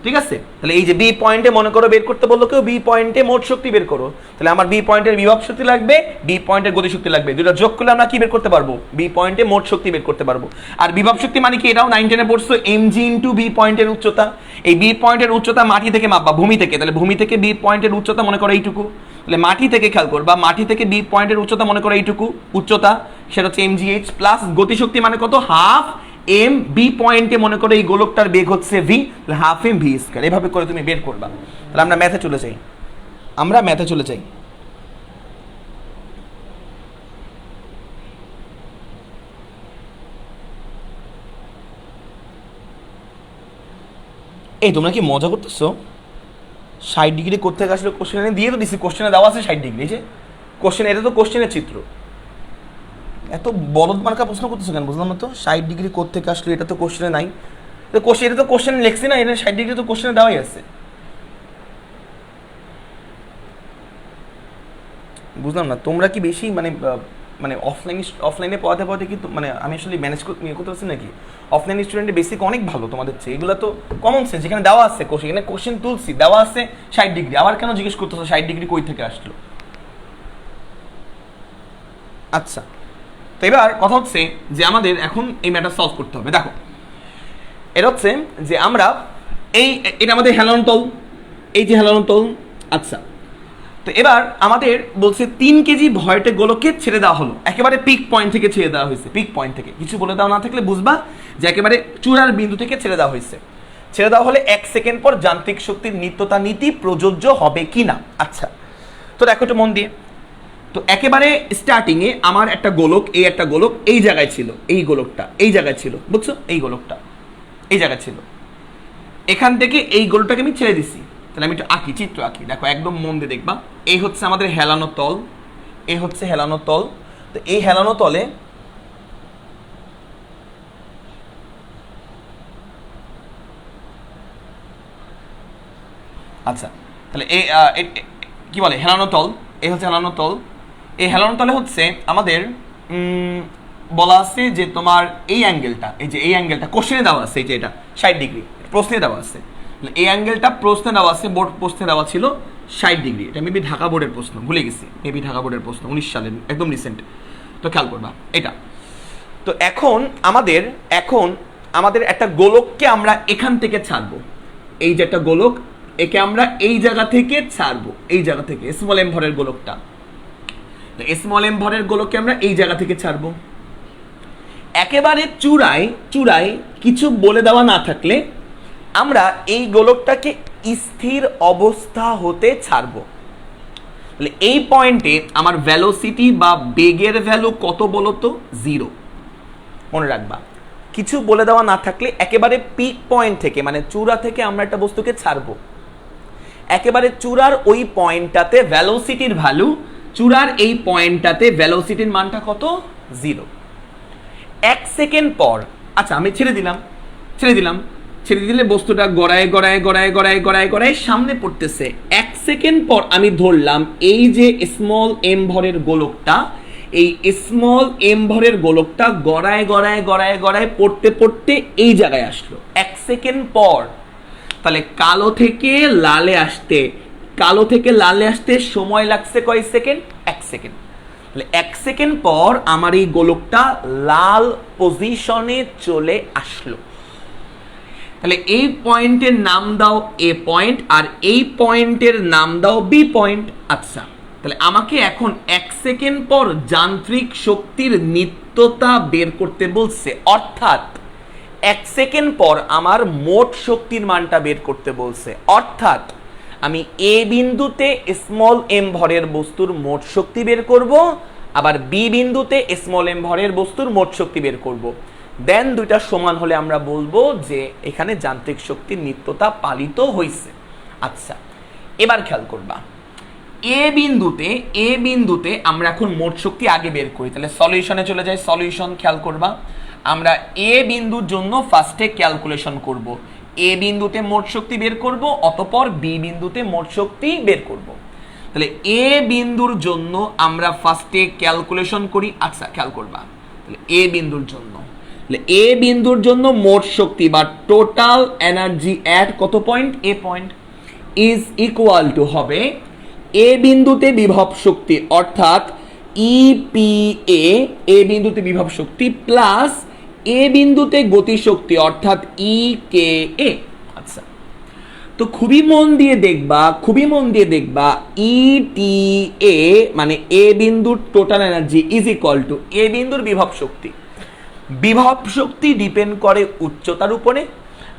ঠিক আছে। তাহলে এই যে বি পয়েন্টে মনে করো বের করতে বললো কেউ, বি পয়েন্টে মোট শক্তি বের করো, তাহলে আমার বি পয়েন্টের বিভব শক্তি লাগবে, বি পয়েন্টের গতিশক্তি লাগবে, দুটো যোগ করলে আমরা কি বের করতে পারবো, বি পয়েন্টে মোট শক্তি বের করতে পারবো। আর বিভব শক্তি মানে কি, এটাও 9 10-এ পড়ছো, mg ইন্টু বি পয়েন্টের উচ্চতা। এই বি পয়েন্টের উচ্চতা মাটি থেকে মাপবা, ভূমি থেকে, তাহলে ভূমি থেকে বি পয়েন্টের উচ্চতা মনে করো এইটুকু, তাহলে মাটি থেকে খেয়াল করবা, মাটি থেকে বি পয়েন্টের উচ্চতা মনে করো এইটুকু উচ্চতা, সেটা হচ্ছে mgh প্লাস গতিশক্তি মানে কত, হাফ এম বি পয়েন্টে মনে করো এই গোলকটার বেগ হচ্ছে V, half M V square. এভাবে করে তুমি বের করবা। তাহলে আমরা ম্যাথে চলে যাই, আমরা ম্যাথে চলে যাই। এই তোমরা কি মজা করতেছো? 60 ডিগ্রি করতে আসলে কোশ্চেনে দিয়ে তো দিছি, কোশ্চেনে দেওয়া আছে 60 ডিগ্রি, যে কোশ্চেন, এটা তো কোশ্চেনের চিত্র। এত বলদ মার্কা প্রশ্ন করতেছো কেন বুঝলাম না তো। 60 ডিগ্রি করতে আসলে এটা তো কোশ্চেনে নাই, তো কোশ্চেন, এটা তো কোশ্চেন লেখছি না, এটা 60 ডিগ্রি তো কোশ্চেনে দেওয়াই আছে। বুঝলাম না তোমরা কি বেশি মানে মানে অফলাইনে পড়াতে পড়াতে কি মানে আমি আসলে ম্যানেজ করতে পারছি নাকি? অফলাইন স্টুডেন্টের বেসিক অনেক ভালো তোমাদের চেয়ে, এগুলো তো কমন সেন্স, যেখানে দেওয়া আছে কোশ্চেন, এখানে কোশ্চেন তুলছি দেওয়া আছে 60 ডিগ্রি, আবার কেন জিজ্ঞেস করতেছো 60 ডিগ্রি কই থেকে আসলো? আচ্ছা, তো এবার কথা হচ্ছে যে আমাদের এখন এই ম্যাটার সলভ করতে হবে। দেখো এটা হচ্ছে যে আমরা এটা আমাদের হেলানো তল, এই যে হেলানো তল। আচ্ছা, তো এবার আমাদের বলছে 3 কেজি ভয়টে গোলককে ছেড়ে দেওয়া হলো, একেবারে পিক পয়েন্ট থেকে ছেড়ে দেওয়া হয়েছে, পিক পয়েন্ট থেকে, কিছু বলে দেওয়া না থাকলে বুঝবা যে একেবারে চূড়ার বিন্দু থেকে ছেড়ে দেওয়া হয়েছে। ছেড়ে দেওয়া হলে 1 সেকেন্ড পর যান্ত্রিক শক্তির নিত্যতা নীতি প্রযোজ্য হবে কি না। আচ্ছা, তো দেখো একটু মন দিয়ে, তো একেবারে স্টার্টিংয়ে আমার একটা গোলক, এই একটা গোলক এই জায়গায় ছিল, এই গোলকটা এই জায়গায় ছিল, বুঝছো, এই গোলকটা এই জায়গায় ছিল, এখান থেকে এই গোলকটাকে আমি ছেড়ে দিছি। তাহলে আমি একটু আঁকি, চিত্র আঁকি, দেখো একদম মন দিয়ে দেখবা। এই হচ্ছে আমাদের হেলানো তল, এই হচ্ছে হেলানো তল। তো এই হেলানো তলে আচ্ছা, তাহলে এই কি বলে হেলানো তল, এই হচ্ছে হেলানো তল। এই হেলানো তলে হচ্ছে আমাদের বলা আছে যে তোমার এই অ্যাঙ্গেলটা, এই যে এই অ্যাঙ্গেলটা কোশ্চেনে দেওয়া আছে, এই যে এটা 60 ডিগ্রি প্রশ্নে দেওয়া আছে, এই অ্যাঙ্গেলটা প্রশ্নে দেওয়া আছে, বোর্ড প্রশ্নে দেওয়া ছিল 60 ডিগ্রি। এটা মেবি ঢাকা বোর্ডের প্রশ্ন, ভুলে গেছি, মেবি ঢাকা বোর্ডের প্রশ্ন 19 সালের, একদম রিসেন্ট। তো খেয়াল করবা এটা। তো এখন আমাদের একটা গোলককে আমরা এখান থেকে ছাড়বো, এই যে একটা গোলক, একে আমরা এই জায়গা থেকে ছাড়বো, এই জায়গা থেকে, স্মল এম ভরের গোলকটা, স্মল এম ভরের গোলককে আমরা এই জায়গা থেকে ছাড়বো। একেবারে চূড়ায় কিছু বলে দেওয়া না থাকলে আমরা এই গোলকটাকে স্থির অবস্থা হতে ছাড়বো। তাহলে এই পয়েন্টে আমার ভেলোসিটি বা বেগের ভ্যালু কত বলতো, 0। মনে রাখবা, কিছু বলে দেওয়া না থাকলে একেবারে পিক পয়েন্ট থেকে, মানে চূড়া থেকে আমরা একটা বস্তুকে ছাড়বো, একেবারে চূড়ার ওই পয়েন্টটাতে ভেলোসিটির ভ্যালু, চূড়ার এই পয়েন্টটাতে ভেলোসিটির মানটা কত, 0। 1 সেকেন্ড পর, আচ্ছা আমি ছেড়ে দিলে বস্তুটা গড়ায় সামনে পড়তেছে। 1 সেকেন্ড পর আমি ধরলাম এই যে স্মল এম ভরের গোলকটা, এই স্মল এম ভরের গোলকটা গড়ায় পড়তে এই জায়গায় আসলো 1 সেকেন্ড পর। তাহলে কালো থেকে লালে আসতে সময় লাগছে কয় সেকেন্ড, 1 সেকেন্ড। তাহলে 1 সেকেন্ড পর আমার এই গোলকটা লাল পজিশনে চলে আসলো। তাহলে এই পয়েন্টের নাম দাও এ পয়েন্ট, আর এই পয়েন্টের নাম দাও বি পয়েন্ট। আচ্ছা, তাহলে আমাকে এখন 1 সেকেন্ড পর যান্ত্রিক শক্তির নিত্যতা বের করতে বলছে, অর্থাৎ 1 সেকেন্ড পর আমার মোট শক্তির মানটা বের করতে বলছে, অর্থাৎ আমি এ বিন্দুতে স্মল এম ভরের বস্তুর মোট শক্তি বের করব, আবার বি বিন্দুতে স্মল এম ভরের বস্তুর মোট শক্তি বের করব। দেন দুইটা সমান হলে আমরা বলবো যে এখানে যান্ত্রিক শক্তির নিত্যতা পালিত হয়েছে। আচ্ছা, এবার খেয়াল করবা, এ বিন্দুতে আমরা এখন মোট শক্তি আগে বের করি। তাহলে সলিউশনে চলে যাই, সলিউশন খেয়াল করবা, আমরা এ বিন্দুর জন্য ফার্স্টে ক্যালকুলেশন করব। এ বিন্দুতে মোট শক্তি বের করব, অতঃপর বি বিন্দুতে মোট শক্তি বের করব। তাহলে এ বিন্দুর জন্য আমরা ফার্স্টে ক্যালকুলেশন করি। আচ্ছা খেয়াল করবা, তাহলে এ বিন্দুর জন্য, তাহলে এ বিন্দুর জন্য মোট শক্তি বা টোটাল এনার্জি অ্যাট কত point, A point, is equal two হবে এ বিন্দুতে বিভব শক্তি অর্থাৎ ইপিএ, এ বিন্দুতে বিভব শক্তি প্লাস এ বিন্দুতে গতি শক্তি অর্থাৎ ইকেএ। আচ্ছা, তো খুবই মন দিয়ে দেখবা ইটিএ মানে এ বিন্দুর total energy is equal to a বিন্দুর বিভব শক্তি। বিভব শক্তি ডিপেন্ড করে উচ্চতার উপরে,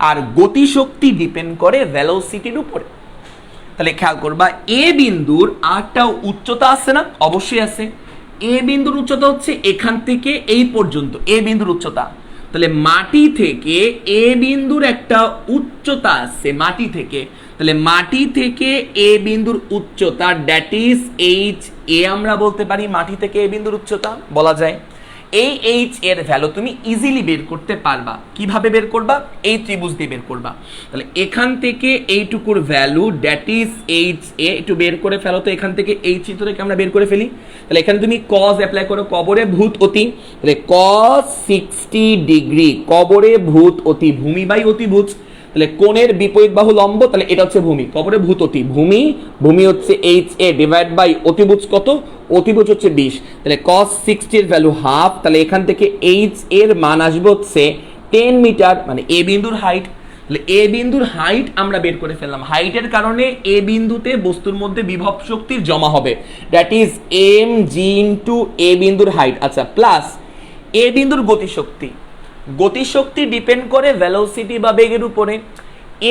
আর গতি শক্তি ডিপেন্ড করে ভেলোসিটির উপরে। তাহলে খেয়াল করবা এ বিন্দুর আরটা উচ্চতা আছে না, অবশ্যই আছে। এ বিন্দুর উচ্চতা হচ্ছে এখান থেকে এই পর্যন্ত এ বিন্দুর উচ্চতা। তাহলে মাটি থেকে এ বিন্দুর একটা উচ্চতা আছে মাটি থেকে, তাহলে মাটি থেকে এ বিন্দুর উচ্চতা দ্যাট ইজ এইচ এ আমরা বলতে পারি। মাটি থেকে এ বিন্দুর উচ্চতা বলা যায়। এই এইচ এর ভ্যালু তুমি ইজিলি বের করতে পারবা। কিভাবে বের করবা, এই ত্রিভুজ দিয়ে বের করবা। তাহলে এখান থেকে এইটুকুর value that is h a, একটু বের করে ফেলো তো। এখান থেকে এই চিত্র থেকে আমরা বের করে ফেলি। তাহলে এখানে তুমি কজ অ্যাপ্লাই করো, কবরে ভূত অতি, তাহলে কজ 60 ডিগ্রি, কবরে ভূত অতি, ভূমি বাই অতিভুজ, তাহলে কোণের বিপরীত বাহু লম্ব, তাহলে এটা হচ্ছে ভূমি, কবরে ভূত অতি, ভূমি হচ্ছে এইচ এ ডিভাইড বাই অতিভুজ কত, অতিভুজ হচ্ছে 20, তাহলে cos 60 এর ভ্যালু হাফ। তাহলে এখান থেকে এইচ এর মান আসবে হচ্ছে 10 মিটার, মানে এ বিন্দুর হাইট। তাহলে এ বিন্দুর হাইট আমরা বের করে ফেললাম। হাইটের কারণে এ বিন্দুতে বস্তুর মধ্যে বিভব শক্তির জমা হবে, that is m g into a বিন্দুর হাইট। আচ্ছা, প্লাস এ বিন্দুর গতিশক্তি, গতিশক্তি ডিপেন্ড করে ভেলোসিটি বা বেগের উপরে।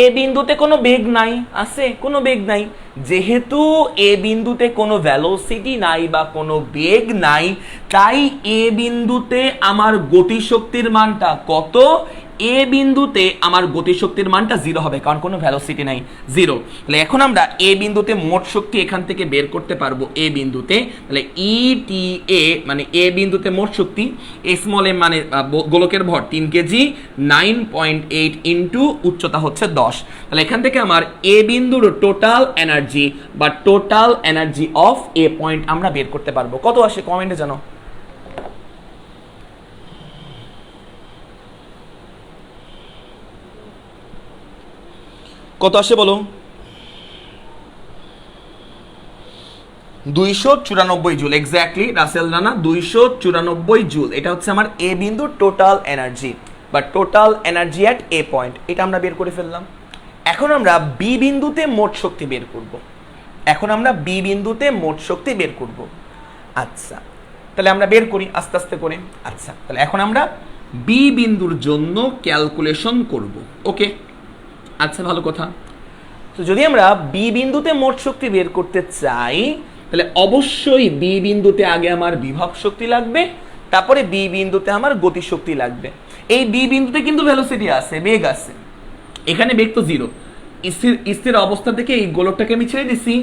এ বিন্দুতে কোনো বেগ নাই, আছে কোনো বেগ নাই, যেহেতু এ বিন্দুতে কোনো ভেলোসিটি নাই বা কোনো বেগ নাই, তাই এ বিন্দুতে আমার গতিশক্তির মানটা কত, এ বিন্দুতে আমার গতিশক্তির মানটা 0 হবে, কারণ কোনো ভেলোসিটি নাই, 0। তাহলে এখন আমরা এ বিন্দুতে মোট শক্তি এখান থেকে বের করতে পারবো। এ বিন্দুতে তাহলে ইটিএ মানে এ বিন্দুতে মোট শক্তি, স্মল এম মানে গোলকের ভর 3 কেজি, 9.8 ইন্টু উচ্চতা হচ্ছে 10। তাহলে এখান থেকে আমার এ বিন্দুর টোটাল এনার্জি বা total energy of A point আমরা বের করতে পারবো। কত আসে কমেন্টে জানো? কত আসে বলো? 294 joule, exactly Rasel Rana, 294 joule. এটা হচ্ছে আমার এ বিন্দুর টোটাল এনার্জি বা total energy at A point, এটা আমরা বের করে ফেললাম। এখন আমরা বি বিন্দুতে মোট শক্তি বের করব। আচ্ছা, তাহলে আমরা বের করি আস্তে আস্তে করে। আচ্ছা, তাহলে এখন আমরা বি বিন্দুর জন্য ক্যালকুলেশন করব। ওকে, আচ্ছা ভালো কথা। তো যদি আমরা বি বিন্দুতে মোট শক্তি বের করতে চাই, তাহলে অবশ্যই বি বিন্দুতে আগে আমার বিভব শক্তি লাগবে, তারপরে বি বিন্দুতে আমার গতি শক্তি লাগবে। এই বি বিন্দুতে কিন্তু ভেলোসিটি আছে, বেগ আছে, এখানে বেগ তো 0। স্থির অবস্থা থেকে এই গোলকটাকে আমি ছেড়ে দিছি,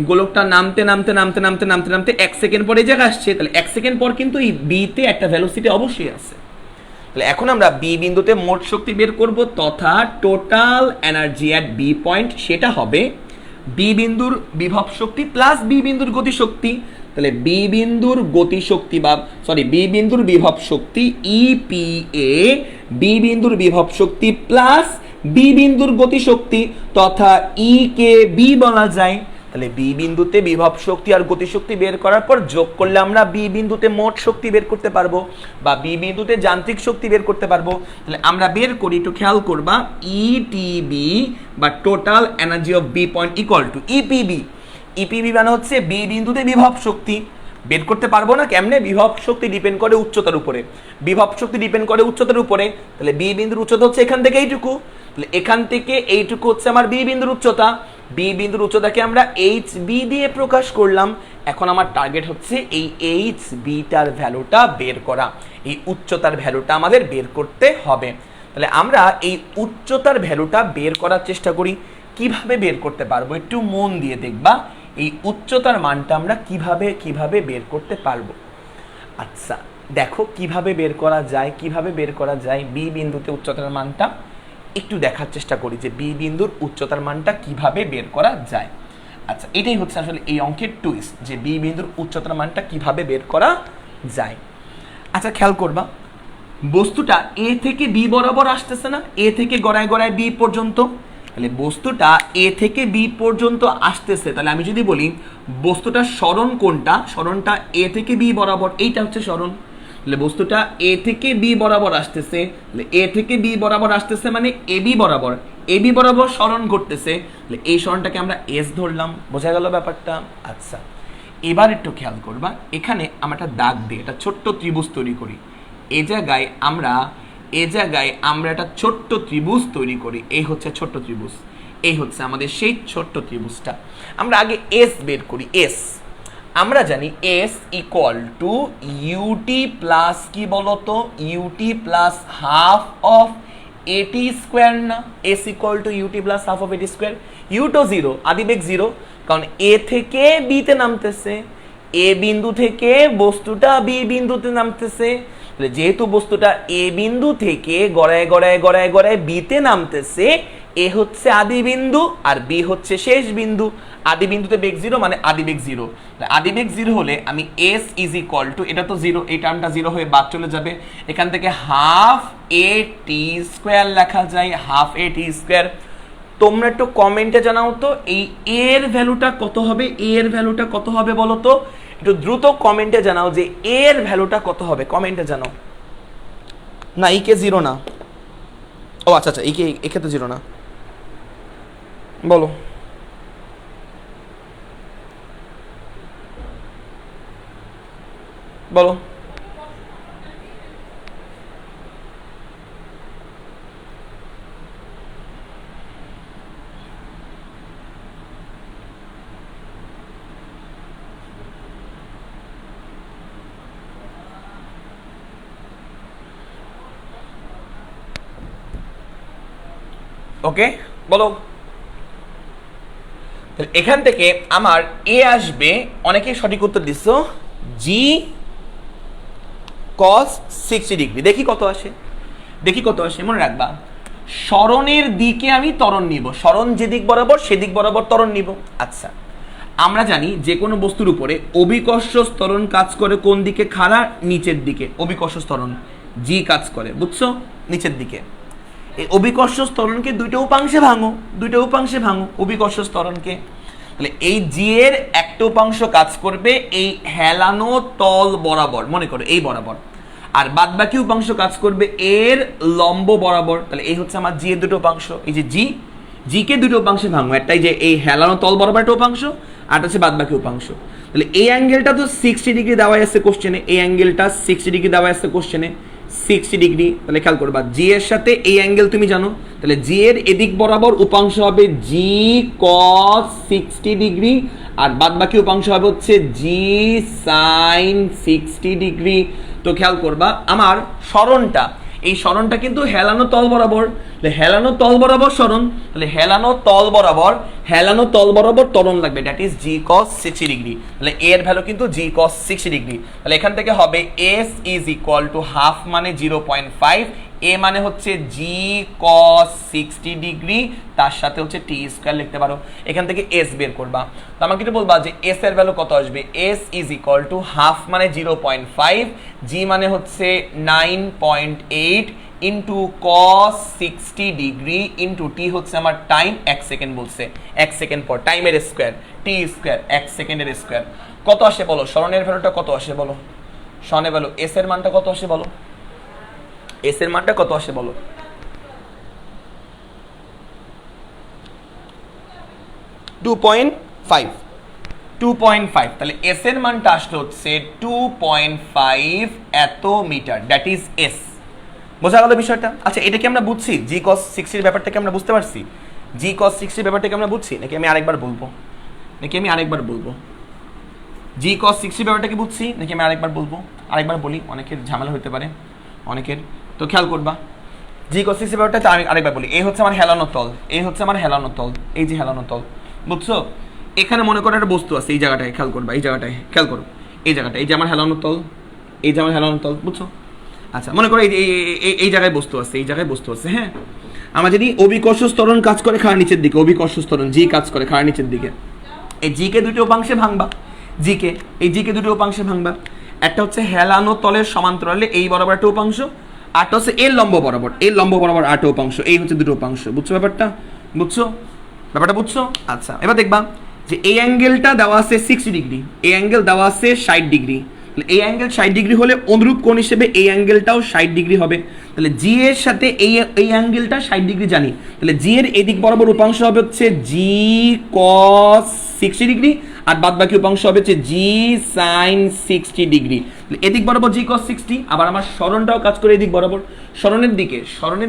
গোলকটা নামতে নামতে নামতে নামতে নামতে নামতে 1 সেকেন্ড পরে এই জায়গায় আসছে, তাহলে 1 সেকেন্ড পর কিন্তু এই বিতে একটা ভেলোসিটি অবশ্যই আছে। তাহলে এখন আমরা বি বিন্দুতে মোট শক্তি বের করব, তথা total energy at B point, সেটা হবে বি বিন্দুর বিভব শক্তি প্লাস বি বিন্দুর গতি শক্তি। তাহলে বি বিন্দুর গতি শক্তি বা বি বিন্দুর বিভব শক্তি ইপিএ, বি বিন্দুর বিভব শক্তি প্লাস বি বিন্দুর গতি শক্তি তথা ই কে বি বলা যায়। তাহলে বি বিন্দুতে বিভব শক্তি আর গতি শক্তি বের করার পর যোগ করলে আমরা বি বিন্দুতে মোট শক্তি বের করতে পারবো বা বি বিন্দুতে যান্ত্রিক শক্তি বের করতে পারবো। তাহলে আমরা বের করি, একটু খেয়াল করবা, ইটিবি বা total energy of B point equal to EPB. EPB মানে হচ্ছে বি বিন্দুতে বিভব শক্তি। বের করতে পারবো না কেমনে? বিভব শক্তি ডিপেন্ড করে উচ্চতার উপরে, তাহলে বি বিন্দুর উচ্চতা হচ্ছে এখান থেকে এইটুকু, তাহলে এখান থেকে এইটুকু হচ্ছে আমার বি বিন্দুর উচ্চতা। বি বিন্দুর উচ্চতাকে আমরা এইচ বি দিয়ে প্রকাশ করলাম। এখন আমার টার্গেট হচ্ছে এই এইচ বিটার ভ্যালুটা বের করা, এই উচ্চতার ভ্যালুটা আমাদের বের করতে হবে। তাহলে আমরা এই উচ্চতার ভ্যালুটা বের করার চেষ্টা করি। কিভাবে বের করতে পারবো একটু মন দিয়ে দেখবা, এই উচ্চতার মানটা আমরা কিভাবে বের করতে পারবো। আচ্ছা দেখো কিভাবে বের করা যায় বি বিন্দুতে উচ্চতার মানটা। একটু দেখার চেষ্টা করি যে বি বিন্দুর উচ্চতার মানটা কিভাবে বের করা যায়। আচ্ছা, এটাই হচ্ছে আসলে এই অঙ্কের টুইস্ট, যে বি বিন্দুর উচ্চতার মানটা কিভাবে বের করা যায়। আচ্ছা, খেয়াল করবা, বস্তুটা এ থেকে বি বরাবর আসতেছে না, এ থেকে গড়ায় গড়ায় বি পর্যন্ত। তাহলে বস্তুটা এ থেকে বি পর্যন্ত আসতেছে, তাহলে আমি যদি বলি বস্তুটার সরণ কোনটা, সরণটা এ থেকে বি বরাবর, এইটা হচ্ছে সরণ। তাহলে বস্তুটা এ থেকে বি বরাবর আসতেছে, তাহলে এ থেকে বি বরাবর আসতেছে মানে এ বি বরাবর, এ বি বরাবর সরণ করতেছে, তাহলে এই সরণটাকে আমরা এস ধরলাম। বোঝা গেল ব্যাপারটা? আচ্ছা, এবার একটু খেয়াল করবা, এখানে আমরা একটা দাগ দিয়ে একটা ছোট্ট ত্রিভুজ তৈরি করি। এই জায়গায় আমরা একটা ছোট্ট ত্রিভুজ তৈরি করি। এই হচ্ছে ছোট্ট ত্রিভুজ, এই হচ্ছে আমাদের সেই ছোট্ট ত্রিভুজটা। আমরা আগে এস বের করি। এস আমরা জানি S equal to UT plus কি বলতো, UT plus half of AT square না? S equal to UT plus half of AT square. ইউটো জিরো, আদিবেগ জিরো, কারণ এ থেকে বিতে নামতেছে, এ বিন্দু থেকে বস্তুটা বি বিন্দুতে নামতেছে। যেহেতু বস্তুটা এ বিন্দু থেকে গড়ায় গড়ায় গড়ায় গড়ায় বিতে নামতেছে, এ হচ্ছে আদি বিন্দু আর বি হচ্ছে শেষ বিন্দু। আদি বিন্দুতে বেগ জিরো মানে আদি বেগ জিরো। আদি বেগ জিরো হলে আমি এস ইজ ইকুয়াল টু, এটা তো জিরো, এই টার্মটা জিরো হয়ে বাদ চলে যাবে, এখান থেকে হাফ এ টি স্কোয়ার লেখা যায়, হাফ এ টি স্কোয়ার। তোমরা একটু কমেন্টে জানাও তো এই এর ভ্যালুটা কত হবে, এর ভ্যালুটা কত হবে বলো তো, একটু দ্রুত কমেন্টে জানাও যে এর ভ্যালুটা কত হবে, কমেন্টে জানাও। না ইকে জিরো না, ও আচ্ছা আচ্ছা, একে তো জিরো না, বলো। বলো ওকে, বলো। এখান থেকে আমার এ আসবে, অনেকে সঠিক উত্তর দিচ্ছ, জি cos 60 ডিগ্রি। দেখি কত আসে, দেখি কত আসে। মনে রাখবা, সরণের দিকে আমি ত্বরণ নিব, সরণ যেদিক বরাবর সেদিক বরাবর ত্বরণ নিব। আচ্ছা, আমরা জানি যে কোনো বস্তুর উপরে অভিকর্ষ ত্বরণ কাজ করে কোন দিকে? খাড়া নিচের দিকে অভিকর্ষ ত্বরণ জি কাজ করে, বুঝছো? নিচের দিকে। এই অভিকর্ষ ত্বরণকে দুইটা উপাংশে ভাঙো, দুইটা উপাংশে ভাঙো অভিকর্ষ ত্বরণকে। তাহলে এই জি এর একটা উপাংশ কাজ করবে এই হেলানো তল বরাবর, মনে করো এই বরাবর, আর বাদ বাকি উপাংশ কাজ করবে এর লম্ব বরাবর। তাহলে এই হচ্ছে আমার জি এর দুটো উপাংশ। এই যে জি কে দুটো উপাংশে ভাঙো, একটাই যে এই হেলানো তল বরাবর একটা উপাংশ, আর হচ্ছে বাদ বাকি উপাংশ। তাহলে এই অ্যাঙ্গেলটা তো 60 ডিগ্রি দেওয়া আছে কোশ্চেনে, এই অ্যাঙ্গেলটা 60 ডিগ্রি দেওয়া আছে কোশ্চেনে, 60 ডিগ্রি। তাহলে খেয়াল করবা, জি এর সাথে এই অ্যাঙ্গেল তুমি জানো, তাহলে জি এর এদিক বরাবর উপাংশ হবে জি cos 60 ডিগ্রি, আর বাদ বাকি উপাংশ হবে হচ্ছে জি sin 60 ডিগ্রি। তো খেয়াল করবা, আমার সরণটা, এই সরণটা কিন্তু হেলানো তল বরাবর, হেলানো তল বরাবর সরণ, তাহলে হেলানো তল বরাবর ত্বরণ লাগবে, that is G cos 60 degree. তাহলে এর ভ্যালু কিন্তু জি cos 60 ডিগ্রি। তাহলে এখান থেকে হবে S is equal to half মানে 0.5, এ মানে হচ্ছে জি cos 60 ডিগ্রি, তার সাথে হচ্ছে টি স্কয়ার লিখতে পারো। এখান থেকে এস বের করবা, তো আমাকে একটু বলবা যে এস এর ভ্যালু কত আসবে। S is equal to half মানে 0.5, জি মানে হচ্ছে 9.8 into cos 60 degree into T হচ্ছে আমার টাইম, 1 সেকেন্ড বলছে, 1 সেকেন্ড পর টাইমের স্কোয়ার, টি স্কোয়ার 1 সেকেন্ডের স্কোয়ার। কত আসে বলো, সরণের ভ্যালুটা কত আসে বলো, সরণের ভ্যালু এস এর মানটা কত আসে বলো, এস এর মানটা কত আসে বলো। Two point five. তাহলে এস এর মানটা আসলে হচ্ছে 2.5 এত মিটার, দ্যাট ইজ এস। বোঝা গেল বিষয়টা? আচ্ছা, এটা কি আমরা বুঝছি? জি cos 60 ব্যাপারটাকে আমরা বুঝতে পারছি? জি cos 60 ব্যাপারটাকে আমরা বুঝছি নাকি আমি আরেকবার বলবো? জি cos 60 ব্যাপারটাকে বুঝছি নাকি আমি আরেকবার বলবো? আরেকবার বলি, অনেকের ঝামেলা হতে পারে অনেকের। তো খেয়াল করবা, জি cos 60 ব্যাপারটা আমি আরেকবার বলি। এই হচ্ছে আমার হেলানো তল, এই হচ্ছে আমার হেলানো তল, এই যে হেলানো তল, বুঝছো? এখানে মনে করো একটা বস্তু আছে, এই জায়গাটায় খেয়াল করবা, এই জায়গাটায় খেয়াল করো, এই জায়গাটা, এই যে আমার হেলানো তল, বুঝছো? আচ্ছা, মনে করো এই জায়গায় বস্তু আছে, এই জায়গায় বস্তু আছে, হ্যাঁ। আমার যদি অভিকর্ষ ত্বরণ কাজ করে খাড়া নিচের দিকে, অভিকর্ষ ত্বরণ জি কাজ করে খাড়া নিচের দিকে, এই জি কে দুটো উপাংশে ভাঙবা, এই জি কে দুটো উপাংশে ভাঙবা। একটা হচ্ছে হেলানো তলের সমান্তরালে এই বরাবর একটা উপাংশ, আরটা হচ্ছে এর লম্ব বরাবর আটটা উপাংশ, এই হচ্ছে দুটো উপাংশ। বুঝছো ব্যাপারটা? বুঝছো? আচ্ছা, এবার দেখবা যে এই অ্যাঙ্গেলটা দেওয়া আছে 60 ডিগ্রি, এই অ্যাঙ্গেল দেওয়া আছে 60 ডিগ্রি। এই অ্যাঙ্গেল 60 ডিগ্রি হলে অনুরূপ কোণ হিসেবে এই অ্যাঙ্গেলটাও 60 ডিগ্রি হবে। তাহলে জি এর সাথে এই অ্যাঙ্গেলটা 60 ডিগ্রি জানি, তাহলে জি এর এদিক বরাবর উপাংশ হবে হচ্ছে জি cos 60 ডিগ্রি, আর বাদ বাকি উপাংশ হবে হচ্ছে জি sin 60 ডিগ্রি। এদিক বরাবর জি cos 60, আবার আমার সরণটাও কাজ করে এদিক বরাবর, সরণের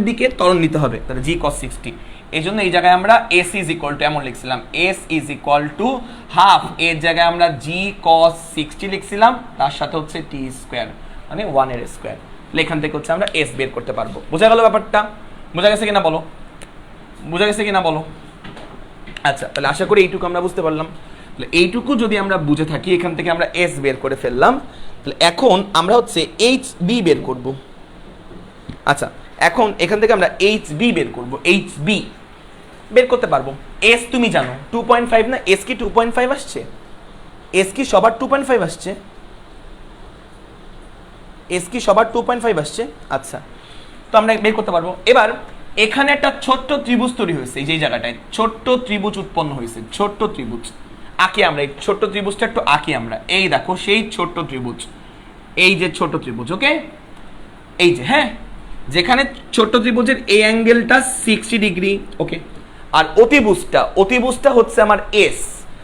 দিকে ত্বরণ নিতে হবে, তাহলে জি cos 60। এই জন্য এই জায়গায় আমরা এস ইজ ইকুয়াল টু এমন লিখছিলাম, s is equal to half, এর জায়গায় আমরা জি cos 60 লিখছিলাম, তার সাথে হচ্ছে টি স্কোয়ার মানে 1 এর স্কোয়ার। এখান থেকে হচ্ছে আমরা এস বের করতে পারবো। বোঝা গেল ব্যাপারটা? বোঝা গেছে কিনা বলো? আচ্ছা, তাহলে আশা করি এইটুকু আমরা বুঝতে পারলাম। তাহলে এইটুকু যদি আমরা বুঝে থাকি, এখান থেকে আমরা এস বের করে ফেললাম। তাহলে এখন আমরা হচ্ছে এইচ বি বের করব। আচ্ছা, এখন এখান থেকে আমরা এইচ বি বের করব, এইচ বি বের করতে পারবো। এস তুমি জানো 2.5 না? এস কি 2.5 আসছে? এস কি সবার 2.5 আসছে? এস কি সবার 2.5 আসছে? আচ্ছা, তো আমরা বের করতে পারবো। এবার এখানে একটা ছোট্ট ত্রিভুজ তৈরি হয়েছে, এই যে জায়গাটায় ছোট্ট ত্রিভুজ উৎপন্ন হয়েছে, ছোট্ট ত্রিভুজ আঁকি আমরা, এই ছোট্ট ত্রিভুজটা একটু আঁকি আমরা। এই দেখো সেই ছোট্ট ত্রিভুজ, এই যে ছোট্ট ত্রিভুজ, ওকে? এই যে, হ্যাঁ, যেখানে ছোট্ট ত্রিভুজের এই অ্যাঙ্গেলটা 60 ডিগ্রি, ওকে? আর অতিভুজটা হচ্ছে আমার এস,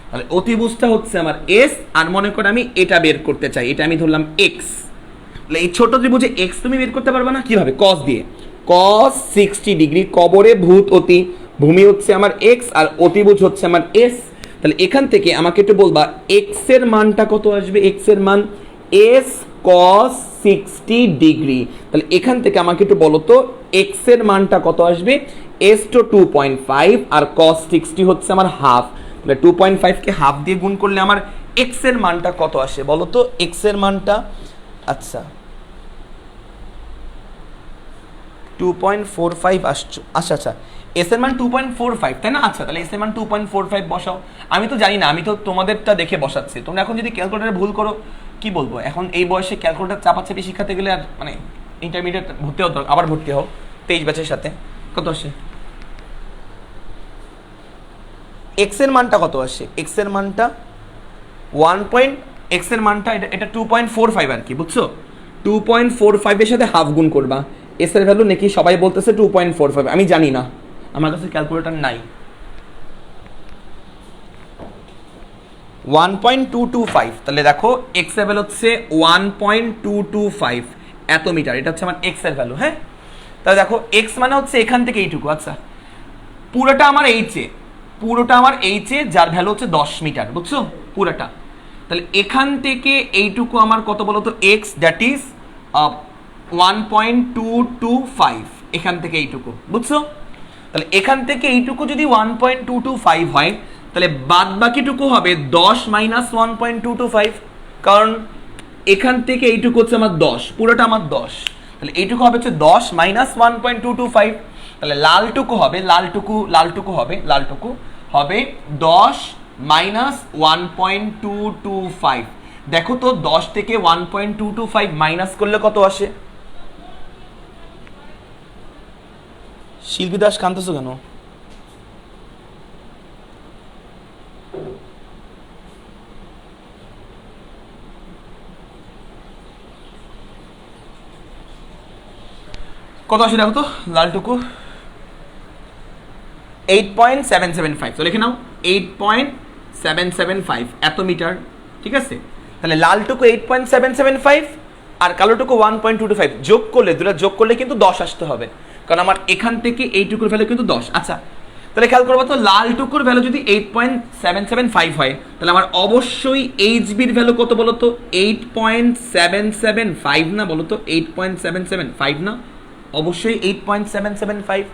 তাহলে অতিভুজটা হচ্ছে আমার এস। আর মনে করো আমি এটা বের করতে চাই, এটা আমি ধরলাম এক্স। তাহলে এই ছোট ত্রিভুজে এক্স তুমি বের করতে পারবে না, কিভাবে? কস দিয়ে, cos 60 ডিগ্রি, কবরে ভূত অতি, ভূমি হচ্ছে আমার এক্স আর অতিভুজ হচ্ছে আমার এস। তাহলে এখান থেকে আমাকে একটু বলবা এক্স এর মানটা কত আসবে? এক্স এর মান এস cos 60 ডিগ্রি। তাহলে এখান থেকে আমাকে একটু বলো তো এক্স এর মানটা কত আসবে? এস তো 2.5 আর cos 60 হচ্ছে আমার হাফ, তাহলে 2.5 কে হাফ দিয়ে গুণ করলে আমার এক্স এর মানটা কত আসে বলো তো? এক্স এর মানটা, আচ্ছা 2.45 আসছো। আচ্ছা, এস এর মান 2.45, তাই না? আচ্ছা, তাহলে এস এর মান 2.45 বসাও। আমি তো জানি না, আমি তো তোমাদেরটা দেখে বসাচ্ছি। তোমরা এখন যদি ক্যালকুলেটারে ভুল করো, কি বলবো? এখন এই বয়সে ক্যালকুলেটার চাপাচাপি শিখাতে গেলে আর মানে ইন্টারমিডিয়েট ভর্তি হতো, আবার ভর্তি হও 23 ব্যাচের সাথে, কত আসে? এক্স এর মানটা কত আসে? এক্স এর মানটা এক্স এর মানটা এটা 2.45 আর কি, বুঝছো? 2.45 এর সাথে হাফ গুণ করবা। এস এর ভ্যালু নাকি সবাই বলতেছে 2.45, আমি জানি না, আমার কাছে ক্যালকুলেটর নাই। 1.225, তাহলে দেখো এক্স এর ভ্যালু হচ্ছে 1.225 এত মিটার, এটা হচ্ছে আমার এক্স এর ভ্যালু। হ্যাঁ, তাহলে দেখো এক্স মানে হচ্ছে এখান থেকে এইটুকু। আচ্ছা, পুরোটা আমার এইচে, যার ভ্যালু হচ্ছে 10 মিটার, বুঝছো? পুরোটা। তাহলে এখান থেকে এইটুকু আমার কত বলো তো? এক্স, দ্যাট ইজ 1.225, এখান থেকে এইটুকু, বুঝছো? তাহলে এখান থেকে এইটুকু যদি 1.225 হয়, তাহলে বাদ বাকিটুকু হবে 10 মাইনাস 1.225, কারণ এখান থেকে এইটুকু হচ্ছে আমার 10, পুরোটা আমার 10, তাহলে এইটুকু হবে হচ্ছে 10 মাইনাস 1.225, তাহলে লালটুকু হবে 10 মাইনাস 1.225। দেখো তো 10 থেকে 1.225 মাইনাস করলে কত আসে? শিল্পী দাস কাঁদতেছো কেন? কত আসে দেখো তো লালটুকু? 8.775, তো লিখে নাও 8.775 এত মিটার, ঠিক আছে? তাহলে লালটুকু 8.775 আর কালোটুকু 1.225 যোগ করলে, দুটো যোগ করলে কিন্তু 10 আসতে হবে, কারণ আমার এখান থেকে এইটুকুর ভ্যালু কিন্তু 10। আচ্ছা, তাহলে খেয়াল করবো তো লালটুকুর ভ্যালু যদি 8.775 হয়, তাহলে আমার অবশ্যই এইচবির ভ্যালু কত বলো তো? 8.775 না? বলো তো 8.775 না? অবশ্যই 8.775,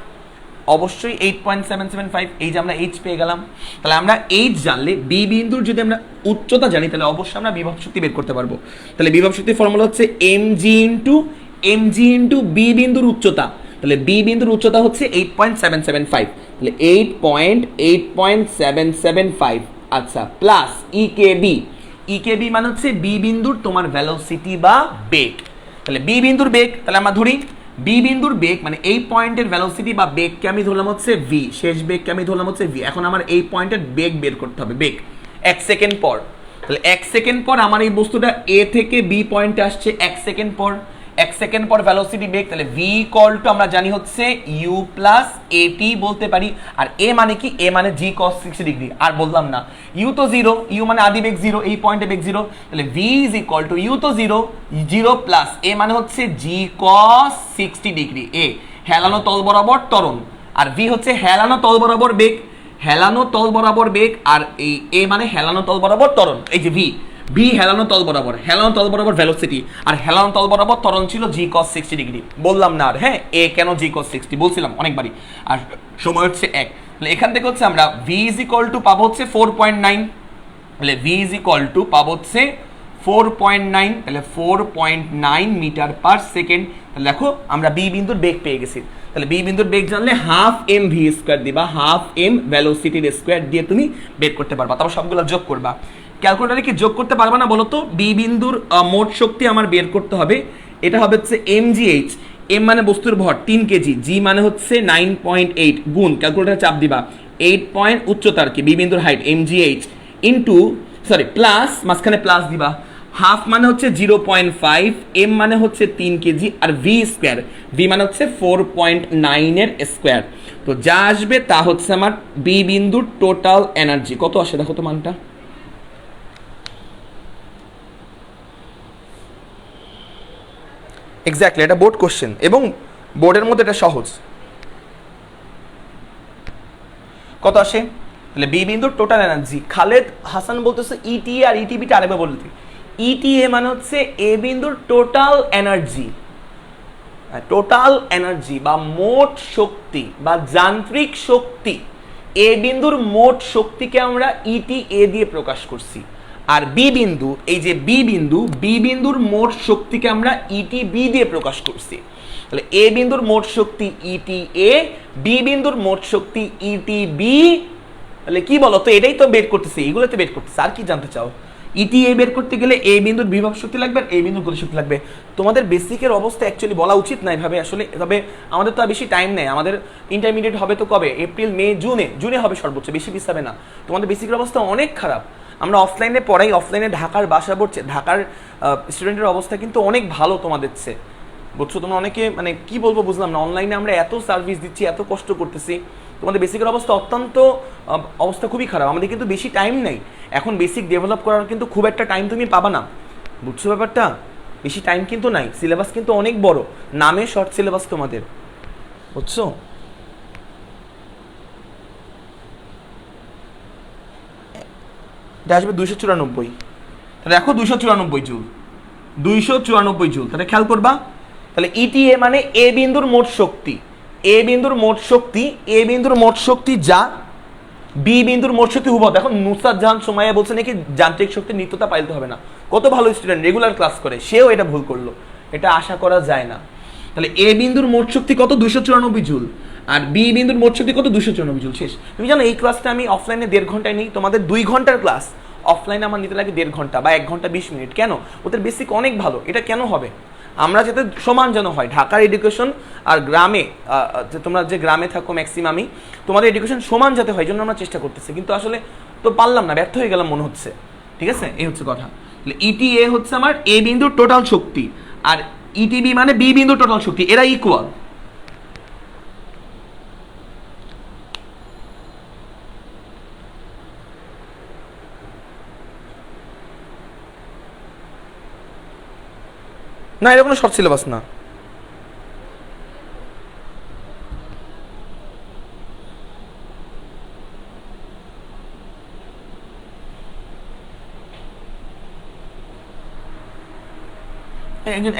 অবশ্যই 8.775। এই যে আমরা এইচ পেয়ে গেলাম, তাহলে আমরা এইচ জানলে বি বিন্দুর যদি আমরা উচ্চতা জানি, তাহলে অবশ্যই আমরা বিভব শক্তি বের করতে পারবো। তাহলে বিভব শক্তির ফর্মুলা হচ্ছে এমজি ইন্টু বি বিন্দুর উচ্চতা। তাহলে বি বিন্দুর উচ্চতা হচ্ছে 8.775, তাহলে 8.775, আচ্ছা, প্লাস ইকেবি মানে হচ্ছে বি বিন্দুর তোমার ভেলোসিটি বা বেগ। তাহলে বি বিন্দুর বেগ, তাহলে আমরা ধরি বি বিন্দুর বেগ মানে এই পয়েন্টের ভেলোসিটি বা বেগকে আমি ধরলাম হচ্ছে ভি, শেষ বেগকে আমি ধরলাম হচ্ছে ভি। এখন আমার এই পয়েন্টের বেগ বের করতে হবে, বেগ 1 সেকেন্ড পর। তাহলে 1 সেকেন্ড পর আমার এই বস্তুটা এ থেকে বি পয়েন্টে আসছে 1 সেকেন্ড পর, 1 সেকেন্ড পর ভেলোসিটি বেগ। তাহলে ভি ইকুয়াল টু আমরা জানি হচ্ছে ইউ প্লাস এটি বলতে পারি। আর এ মানে কি? এ মানে জি কস 60 ডিগ্রি, আর বললাম না। ইউ তো জিরো, ইউ মানে আদি বেগ জিরো, এই পয়েন্টে বেগ জিরো। তাহলে V is equal to U তো জিরো, জিরো প্লাস এ মানে হচ্ছে জি কস 60 ডিগ্রি। এ হেলানো তল বরাবর ত্বরণ, আর ভি হচ্ছে হেলানো তল বরাবর বেগ, হেলানো তল বরাবর বেগ, আর এই এ মানে হেলানো তল বরাবর ত্বরণ। এই যে ভি, ভি হেলানো তল বরাবর, হেলানো তল বরাবর ভেলোসিটি, আর হেলানো তল বরাবর ত্বরণ ছিল জি কস 60 ডিগ্রি। বললাম না আর, হ্যাঁ, এ কেন জি কস 60 বলছিলাম অনেকবারই। আর সময় হচ্ছে 1। তাহলে এখান থেকে হচ্ছে আমরা ভি ইজ ইকুয়াল টু পাবো হচ্ছে 4.9, তাহলে ভি ইজ ইকুয়াল টু পাবো হচ্ছে 4.9, তাহলে 4.9 মিটার পার সেকেন্ড। তাহলে দেখো আমরা বি বিন্দুর বেগ পেয়ে গেছি। তাহলে বি বিন্দুর বেগ জানলে হাফ এম ভি স্কোয়ার দিবা, হাফ এম ভেলোসিটির স্কোয়ার দিয়ে তুমি বের করতে পারবা, তারপর সবগুলো যোগ করবা। ক্যালকুলেটারে কি যোগ করতে পারবা না বলো তো? বি বিন্দুর মোট শক্তি আমার বের করতে হবে, এটা হবে হচ্ছে mgh, এম মানে বস্তুর ভর 3 কেজি, জি মানে হচ্ছে 9.8, গুণ ক্যালকুলেটারে চাপ দিবা 8 পয়েন্ট উচ্চতার কি বি বিন্দুর height mgh into sorry plus মাঝখানে প্লাস দিবা, হাফ মানে হচ্ছে 0.5, এম মানে হচ্ছে 3 কেজি, আর ভি স্কোয়ার, ভি মানে হচ্ছে 4.9 এর স্কোয়ার। তো যা আসবে তা হচ্ছে আমার বি বিন্দুর টোটাল এনার্জি। কত আসে দেখো তো মানটা? এক্স্যাক্টলি, এটা বোর্ড কোশ্চেন এবং বোর্ডের মধ্যে এটা সহজ। কত আসে? তাহলে বি বিন্দুর টোটাল এনার্জি, খালেদ হাসান বলতেছে ইটিএ আর ইটিবিটা আরেকবার বলতে। ইটিএ মানে হচ্ছে এ বিন্দুর টোটাল এনার্জি, টোটাল এনার্জি বা মোট শক্তি বা যান্ত্রিক শক্তি। এ বিন্দুর মোট শক্তিকে আমরা ইটিএ দিয়ে প্রকাশ করছি। আর বি বিন্দু, এই যে বি বিন্দু, বি বিন্দুর মোট শক্তিকে আমরা ইটিবি দিয়ে প্রকাশ করছি। তাহলে এ বিন্দুর মোট শক্তি ইটিএ, বি বিন্দুর মোট শক্তি ইটিবি। তাহলে কি বলো তো? এটাই তো বের করতেছি, এগুলোতে বের করতেছি। আর কি জানতে চাও? ইটিএ বের করতে গেলে এ বিন্দুর বিভব শক্তি লাগবে, আর এ বিন্দুর গতি শক্তি লাগবে। তোমাদের বেসিকের অবস্থা অ্যাকচুয়ালি বলা উচিত না এভাবে আসলে, তবে আমাদের তো আর বেশি টাইম নেই। আমাদের ইন্টারমিডিয়েট হবে তো কবে? এপ্রিল, মে, জুনে হবে সর্বোচ্চ, বেশি পিছাবে না। তোমাদের বেসিকের অবস্থা অনেক খারাপ। আমরা অফলাইনে পড়াই, অফলাইনে ঢাকার বাসা পড়ছে, ঢাকার স্টুডেন্টের অবস্থা কিন্তু অনেক ভালো তোমাদের চেয়ে, বুঝছো? তোমরা অনেকে মানে কি বলবো বুঝলাম না, অনলাইনে আমরা এত সার্ভিস দিচ্ছি, এত কষ্ট করতেছি, তোমাদের বেসিকের অবস্থা অত্যন্ত অবস্থা খুবই খারাপ। আমাদের কিন্তু বেশি টাইম নেই এখন, বেসিক ডেভেলপ করার কিন্তু খুব একটা টাইম তুমি পাবা না, বুঝছো ব্যাপারটা? বেশি টাইম কিন্তু নাই, সিলেবাস কিন্তু অনেক বড়, নামে শর্ট সিলেবাস তোমাদের, বুঝছো? এটা আসবে 294। তাহলে দেখো 294 জুল, 294 জুল। তাহলে খেয়াল করবা, তাহলে ইটিএ মানে এ বিন্দুর মোট শক্তি, এ বিন্দুর মোট শক্তি, এ বিন্দুর মোট শক্তি যা বি বিন্দুর মোট শক্তি হুবহু। এখন নুসরাত জাহান সুমাইয়া বলছে নাকি যান্ত্রিক শক্তির নিত্যতা পাইতে হবে না। কত ভালো স্টুডেন্ট, রেগুলার ক্লাস করে, সেও এটা ভুল করলো, এটা আশা করা যায় না। তাহলে এ বিন্দুর মোট শক্তি কত? 294 জুল, আর বি বিন্দুর মোট শক্তি কত? 294 জুল। শেষ। তুমি জানো এই ক্লাসটা আমি অফলাইনে 1.5 ঘন্টায় নিই, তোমাদের 2 ঘন্টার ক্লাস অফলাইনে আমার নিতে লাগে 1.5 ঘন্টা বা 1 ঘন্টা 20 মিনিট। কেন? ওদের বেসিক অনেক ভালো। এটা কেন হবে? আমরা যাতে সমান যেন হয়, ঢাকার এডুকেশন আর গ্রামে, তোমরা যে গ্রামে থাকো ম্যাক্সিমামই, তোমাদের এডুকেশন সমান যাতে হয়, জন্য আমরা চেষ্টা করতেছি, কিন্তু আসলে তো পারলাম না, ব্যর্থ হয়ে গেলাম মনে হচ্ছে। ঠিক আছে, এই হচ্ছে কথা। ইটিএ হচ্ছে আমার এ বিন্দুর টোটাল শক্তি, আর ইটিবি মানে বি বিন্দুর টোটাল শক্তি, এরা ইকুয়াল। না, এটা কোনো শর্ট সিলেবাস না।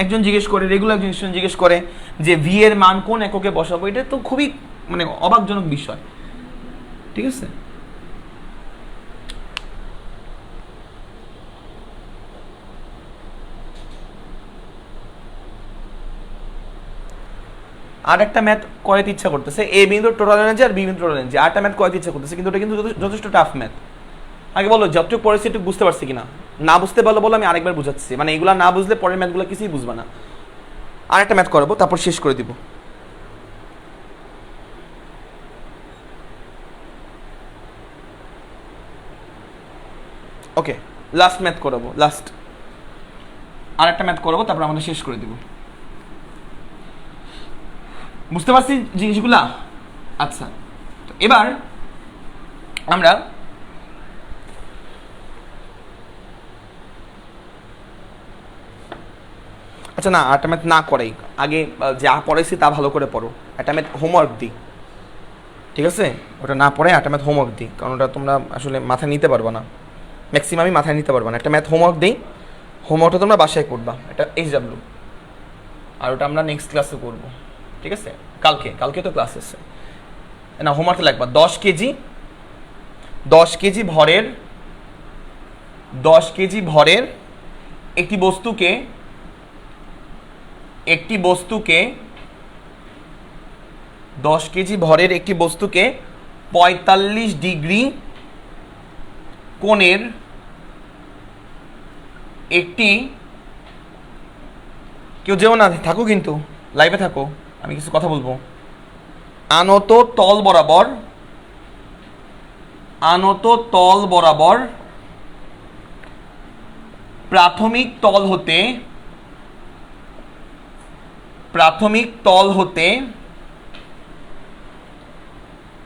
একজন জিজ্ঞেস করে, রেগুলার একজন জিজ্ঞেস করে যে ভি এর মান কোন এককে বসাবো। এটা তো খুবই মানে অবাকজনক বিষয়। ঠিক আছে, আর একটা ম্যাথ করাইতে ইচ্ছা করতেছে, এ বিন্দু টোটাল এনার্জি আর বি বিন্দু টোটাল এনার্জি, আরেকটা ম্যাথ করাইতে ইচ্ছা করতেছে, কিন্তু ওটা কিন্তু যথেষ্ট টাফ ম্যাথ। আগে বলো যতটুকু পড়েছি একটু বুঝতে পারছি কিনা, না বুঝতে পারলো বলো আমি আরেকবার বুঝাচ্ছি, মানে এগুলো না বুঝলে পরের ম্যাথগুলো কিছুই বুঝবে না। আরেকটা ম্যাথ করাবো তারপর শেষ করে দিব। ওকে, লাস্ট ম্যাথ করাবো, লাস্ট আরেকটা ম্যাথ করাবো তারপর আমাদের শেষ করে দিব। বুঝতে পারছি জিনিসগুলা? আচ্ছা, তো এবার আমরা আচ্ছা না আরেকটা ম্যাথ না করাই, আগে যা পড়াইছি তা ভালো করে পড়ো, একটা ম্যাথ হোমওয়ার্ক দিই, ঠিক আছে? ওটা না পড়ে একটা ম্যাথ হোমওয়ার্ক দিই, কারণ ওটা তোমরা আসলে মাথায় নিতে পারবে না, ম্যাক্সিমামই মাথায় নিতে পারবে না। একটা ম্যাথ হোমওয়ার্ক দিই, হোমওয়ার্কটা তোমরা বাসায় করবা, এটা HW, আর ওটা আমরা নেক্সট ক্লাসে করবো, ঠিক আছে? কালকে তো ক্লাস আছে না, হোমওয়ার্কে লাগবা 10 কেজি ভরের 10 কেজি ভরের একটি বস্তুকে 10 কেজি ভরের একটি বস্তুকে 45 ডিগ্রি কোণের একটি, কেউ যেও না, থাকো কিন্তু লাইভে থাকো, আমি কিছু কথা বলবো। আনত তল বরাবর প্রাথমিক তল হতে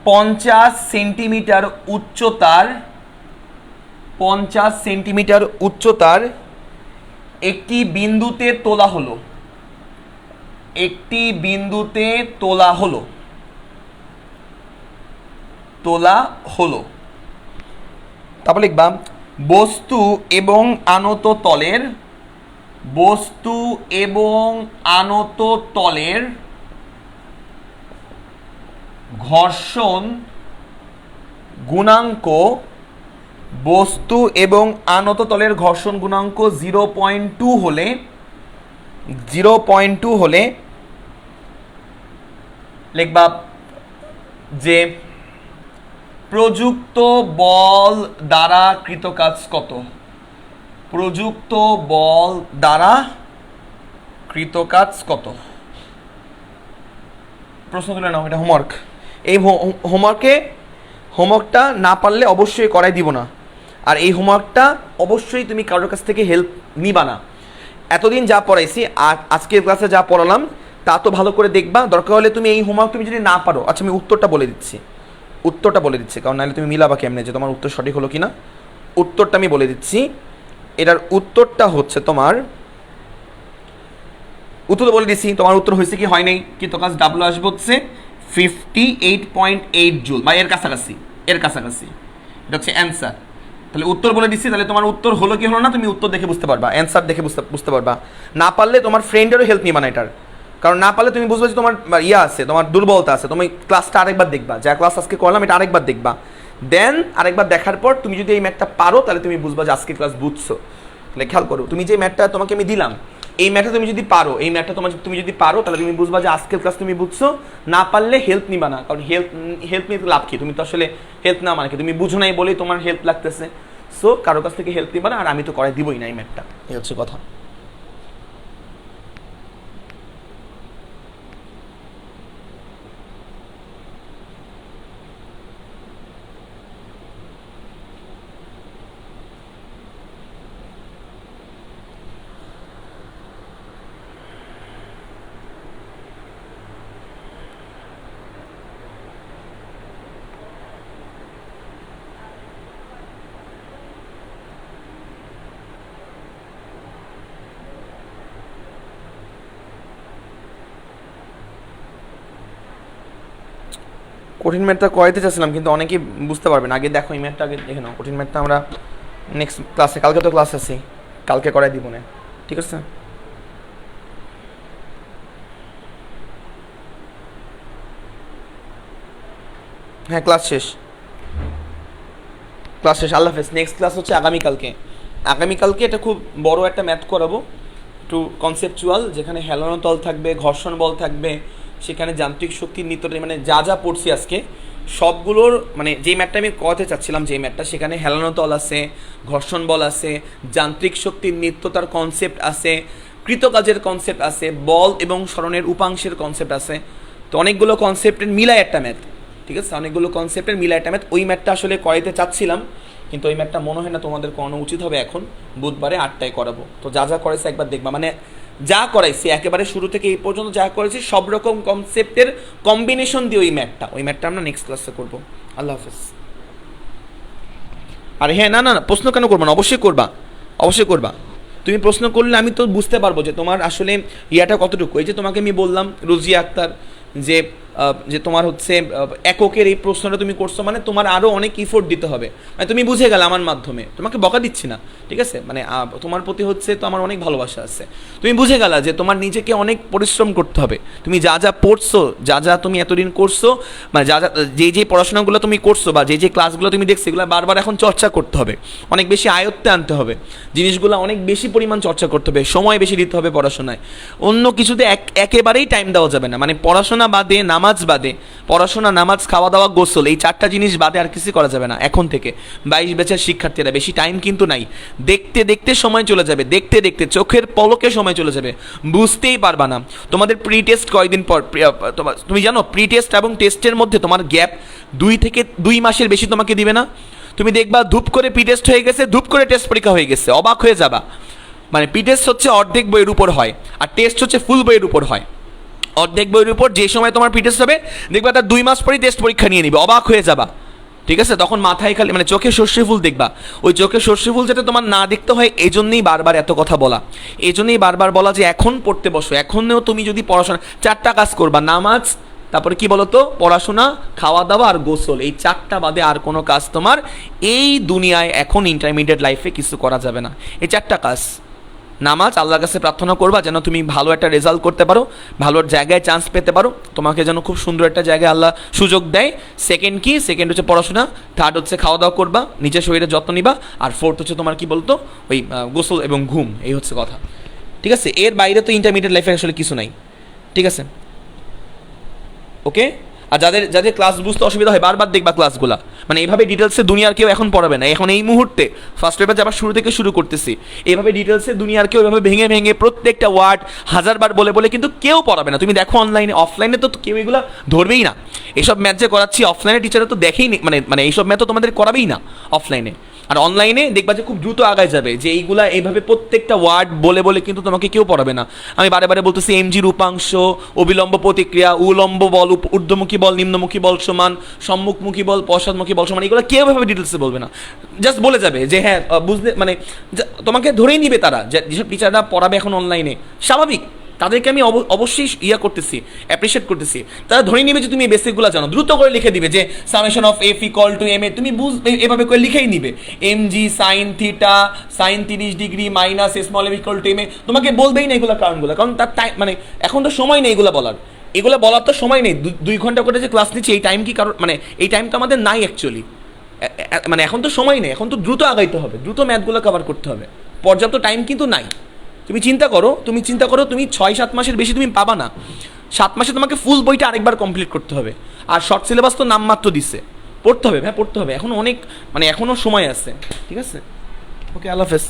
50 সেন্টিমিটার উচ্চতার একটি বিন্দুতে তোলা হলো। তারপর লিখবা বস্তু এবং আনত তলের ঘর্ষণ গুণাঙ্ক, বস্তু এবং আনত তলের ঘর্ষণ গুণাঙ্ক 0.2 হলে লিখবা যে প্রযুক্ত বল দ্বারা কৃত কাজ কত? প্রযুক্ত বল দ্বারা কৃত কাজ কত? প্রশ্ন তুলে নাও, এটা হোমওয়ার্ক। এই হোমওয়ার্কটা না পারলে অবশ্যই করাই দিব না, আর এই হোমওয়ার্কটা অবশ্যই তুমি কারোর কাছ থেকে হেল্প নিবা না। এতদিন যা পড়াইছি, আজকের ক্লাসে যা পড়ালাম তা তো ভালো করে দেখবা, দরকার হলে তুমি এই হোমওয়ার্ক তুমি যদি না পারো, আচ্ছা আমি উত্তরটা বলে দিচ্ছি, কারণ নাহলে তুমি মিলাবা কেমনে যে তোমার উত্তর সঠিক হলো কিনা। উত্তরটা আমি বলে দিচ্ছি, এটার উত্তরটা হচ্ছে তোমার, উত্তর বলে দিচ্ছি, তোমার উত্তর হয়েছে কি হয় নাই, কিন্তু কাজ ডাব্লু আসবে হচ্ছে 58.8 জুল, বা এর কাছাকাছি, এটা হচ্ছে অ্যান্সার। তাহলে উত্তর বলে দিচ্ছি, তাহলে তোমার উত্তর হলো কি হলো না তুমি উত্তর দেখে বুঝতে পারবা, অ্যান্সার দেখে বুঝতে পারবা। না পারলে তোমার ফ্রেন্ডেরও হেল্প নিবা না এটার, কারণ না পারলে তুমি বুঝবে যে তোমার আছে, তোমার দুর্বলতা আছে, তুমি ক্লাসটা আরেকবার দেখবা, যা ক্লাস আজকে করলাম এটা আরেকবার দেখবা, দেন আরেকবার দেখার পর তুমি যদি এই ম্যাথটা পারো তাহলে তুমি বুঝবা যে আজকে ক্লাস বুঝছো। তাহলে খেয়াল করো, তুমি যে ম্যাথটা তোমাকে আমি দিলাম, এই ম্যাথটা তুমি যদি পারো তাহলে তুমি বুঝবা যে আজকের ক্লাস তুমি বুঝছো। না পারলে হেল্প নিবা না, কারণ হেল্প নিয়ে লাভ কি, তুমি তো আসলে হেল্প না মানে কি, তুমি বুঝো নাই বলেই তোমার হেল্প লাগতেছে। সো কারো কাছ থেকে হেল্প নিবা না, আর আমি তো করাই দিবই না এই ম্যাথটা, এই হচ্ছে কথা। কঠিন ম্যাথটা করাইতে চাচ্ছিলাম, কিন্তু অনেকেই বুঝতে পারবেন। আগে দেখো এই ম্যাথটা আগে দেখে নাও, কঠিন ম্যাথটা আমরা নেক্সট ক্লাসে, কালকে তো ক্লাস আছে, কালকে করাই দিব না, ঠিক আছে? হ্যাঁ, ক্লাস শেষ, আল্লাহ হাফেজ। নেক্সট ক্লাস হচ্ছে আগামীকালকে এটা খুব বড় একটা ম্যাথ করাবো, একটু কনসেপচুয়াল, যেখানে হেলানো তল থাকবে, ঘর্ষণ বল থাকবে, সেখানে যান্ত্রিক শক্তির নিত্যটা মানে যা যা পড়ছি আজকে সবগুলোর মানে যেই ম্যাটটা আমি করাতে চাচ্ছিলাম, যেই ম্যাটটা সেখানে হেলানো তল আছে, ঘর্ষণ বল আছে, যান্ত্রিক শক্তির নিত্যতার কনসেপ্ট আছে, কৃতকাজের কনসেপ্ট আছে, বল এবং স্মরণের উপাংশের কনসেপ্ট আছে। তো অনেকগুলো কনসেপ্টের মিলায় একটা ম্যাথ, ঠিক আছে, অনেকগুলো কনসেপ্টের মিলায় একটা ম্যাথ। ওই ম্যাথটা আসলে করাইতে চাচ্ছিলাম, কিন্তু ওই ম্যাথটা মনে হয় না তোমাদের করানো উচিত হবে। এখন বুধবারে 8টায় করাবো। তো যা যা করাইছে একবার দেখবা, মানে যা করাইছি একেবারে শুরু থেকে এই পর্যন্ত যা করেছি সব রকম কনসেপ্টের কম্বিনেশন দিয়ে ওই ম্যাথটা আমরা নেক্সট ক্লাসে করবো। আল্লাহ হাফেজ। আর হ্যাঁ, না না না, প্রশ্ন কেন করবা না, অবশ্যই করবা, অবশ্যই করবা। তুমি প্রশ্ন করলে আমি তো বুঝতে পারবো যে তোমার আসলে ইয়াটা কতটুকু। এই যে তোমাকে আমি বললাম রোজিয়া আক্তার যে যে তোমার হচ্ছে এককের এই প্রশ্নটা তুমি করছো, মানে তোমার আরও অনেক ইফোর্ট দিতে হবে। মানে তুমি বুঝে গেলে আমার মাধ্যমে, তোমাকে বকা দিচ্ছি না, ঠিক আছে, মানে তোমার প্রতি হচ্ছে তো আমার অনেক ভালোবাসা আছে। তুমি বুঝে গেলা যে তোমার নিজেকে অনেক পরিশ্রম করতে হবে। তুমি যা যা পড়ছো, যা যা তুমি এতদিন করছো, মানে যা যা যে পড়াশোনাগুলো তুমি করছো বা যে ক্লাসগুলো তুমি দেখছো, এগুলো বারবার এখন চর্চা করতে হবে, অনেক বেশি আয়ত্তে আনতে হবে জিনিসগুলো, অনেক বেশি পরিমাণ চর্চা করতে হবে, সময় বেশি দিতে হবে পড়াশোনায়। অন্য কিছুতে একেবারেই টাইম দেওয়া যাবে না। মানে পড়াশোনা বাদে, নামাজ বাদে, পড়াশোনা, নামাজ, খাওয়া দাওয়া, গোসল, এই 4টা জিনিস বাদে আর কিছু করা যাবে না এখন থেকে। 22 ব্যাচের শিক্ষার্থীরা, বেশি টাইম কিন্তু নাই। দেখতে দেখতে সময় চলে যাবে, দেখতে দেখতে চোখের পলকে সময় চলে যাবে, বুঝতেই পারবা না। তোমাদের প্রি টেস্ট কয়দিন পর, তুমি জানো প্রি টেস্ট এবং টেস্টের মধ্যে তোমার গ্যাপ 2 থেকে 2 মাসের বেশি তোমাকে দিবে না। তুমি দেখবা ধূপ করে প্রি টেস্ট হয়ে গেছে, ধূপ করে টেস্ট পরীক্ষা হয়ে গেছে, অবাক হয়ে যাবা। মানে প্রি টেস্ট হচ্ছে অর্ধেক বইয়ের উপর হয়, আর টেস্ট হচ্ছে ফুল বইয়ের উপর হয়। অর্ধেক বইয়ের উপর যে সময় তোমার প্রি টেস্ট হবে, দেখবা তার 2 মাস পরেই টেস্ট পরীক্ষা নিয়ে নিবে, অবাক হয়ে যাবা, ঠিক আছে। তখন মাথায় খালি মানে চোখে সর্ষে ফুল দেখবা। ওই চোখে সর্ষে ফুল যাতে তোমার না দেখতে হয়, এই জন্যই বারবার এত কথা বলা, এই জন্যই বারবার বলা যে এখন পড়তে বসো। এখনও তুমি যদি পড়াশোনা 4টা কাজ করবা, নামাজ, তারপরে কি বলতো, পড়াশোনা, খাওয়া দাওয়া আর গোসল, এই 4টা বাদে আর কোনো কাজ তোমার এই দুনিয়ায় এখন ইন্টারমিডিয়েট লাইফে কিছু করা যাবে না। এই 4টা কাজ, নামাজ, আল্লাহর কাছে প্রার্থনা করবা যেন তুমি ভালো একটা রেজাল্ট করতে পারো, ভালো জায়গায় চান্স পেতে পারো, তোমাকে যেন খুব সুন্দর একটা জায়গায় আল্লাহ সুযোগ দেয়। সেকেন্ড কি, সেকেন্ড হচ্ছে পড়াশোনা, থার্ড হচ্ছে খাওয়া দাওয়া করবা, নিজের শরীরের যত্ন নিবা, আর ফোর্থ হচ্ছে তোমার কি বলতো ওই গোসল এবং ঘুম। এই হচ্ছে কথা, ঠিক আছে। এর বাইরে তো ইন্টারমিডিয়েট লাইফে আসলে কিছু নাই, ঠিক আছে, ওকে। আর যাদের যাদের ক্লাস বুঝতে অসুবিধা হয়, বারবার দেখবা ক্লাসগুলো, মানে এইভাবে ডিটেলসে দুনিয়ার কেউ এখন পড়াবে না। এখন এই মুহূর্তে ফার্স্ট পেপার যাবার শুরু থেকে শুরু করতেছি, এইভাবে ডিটেলসে দুনিয়ার কেউ এভাবে ভেঙে ভেঙে প্রত্যেকটা ওয়ার্ড 1000বার বলে বলে কিন্তু কেউ পড়াবে না। তুমি দেখো অনলাইনে, অফলাইনে তো কেউ এগুলো ধরবেই না। এইসব ম্যাথ যে করাচ্ছি অফলাইনে টিচাররা তো দেখেই মানে এইসব ম্যাথ তো তোমাদের করাবেই না অফলাইনে। আর অনলাইনে দেখবা যে খুব দ্রুত আগায় যাবে, যে এইগুলা এইভাবে প্রত্যেকটা ওয়ার্ড বলে বলে কিন্তু তোমাকে কেউ পড়াবে না। আমি বারে বারে বলতেছি এমজি রূপাংশ, অবিলম্ব প্রতিক্রিয়া, উলম্ব বল, ঊর্ধ্বমুখী বল, নিম্নমুখী বল সমান, সম্মুখমুখী বল, পশ্চাৎমুখী বল সমান, এগুলো কেউ এভাবে ডিটেলসে বলবে না। জাস্ট বলে যাবে যে হ্যাঁ বুঝতে, মানে তোমাকে ধরেই নিবে তারা, যেসব টিচাররা পড়াবে এখন অনলাইনে, স্বাভাবিক, তাদেরকে আমি অবশ্যই করতেছি, অ্যাপ্রিসিয়েট করতেছি। তারা ধরে নিবে যে তুমি এই বেসিকগুলো জানো, দ্রুত করে লিখে দিবে যে summation of f equal to m a, তুমি এভাবে করে লিখেই নিবে, m g sine theta sine 30 degree minus small m equal to m a. তোমাকে বলবেই না এগুলো কারণগুলো, কারণ তার টাইম, মানে এখন তো সময় নেই এগুলো বলার তো সময় নেই। 2 ঘন্টা করে যে ক্লাস নিচ্ছি, এই টাইম কি কারণ, মানে এই টাইম তো আমাদের নাই অ্যাকচুয়ালি, মানে এখন তো সময় নেই, এখন তো দ্রুত আগাইতে হবে, দ্রুত ম্যাথগুলো কভার করতে হবে, পর্যাপ্ত টাইম কিন্তু নাই। তুমি চিন্তা করো, তুমি 6-7 মাসের বেশি তুমি পাবা না। 7 মাসে তোমাকে ফুল বইটা আরেকবার কমপ্লিট করতে হবে। আর শর্ট সিলেবাস তো নামমাত্র দিচ্ছে, পড়তে হবে, হ্যাঁ পড়তে হবে, এখনো অনেক, মানে এখনো সময় আছে, ঠিক আছে। ওকে, আল্লাহ হাফেজ।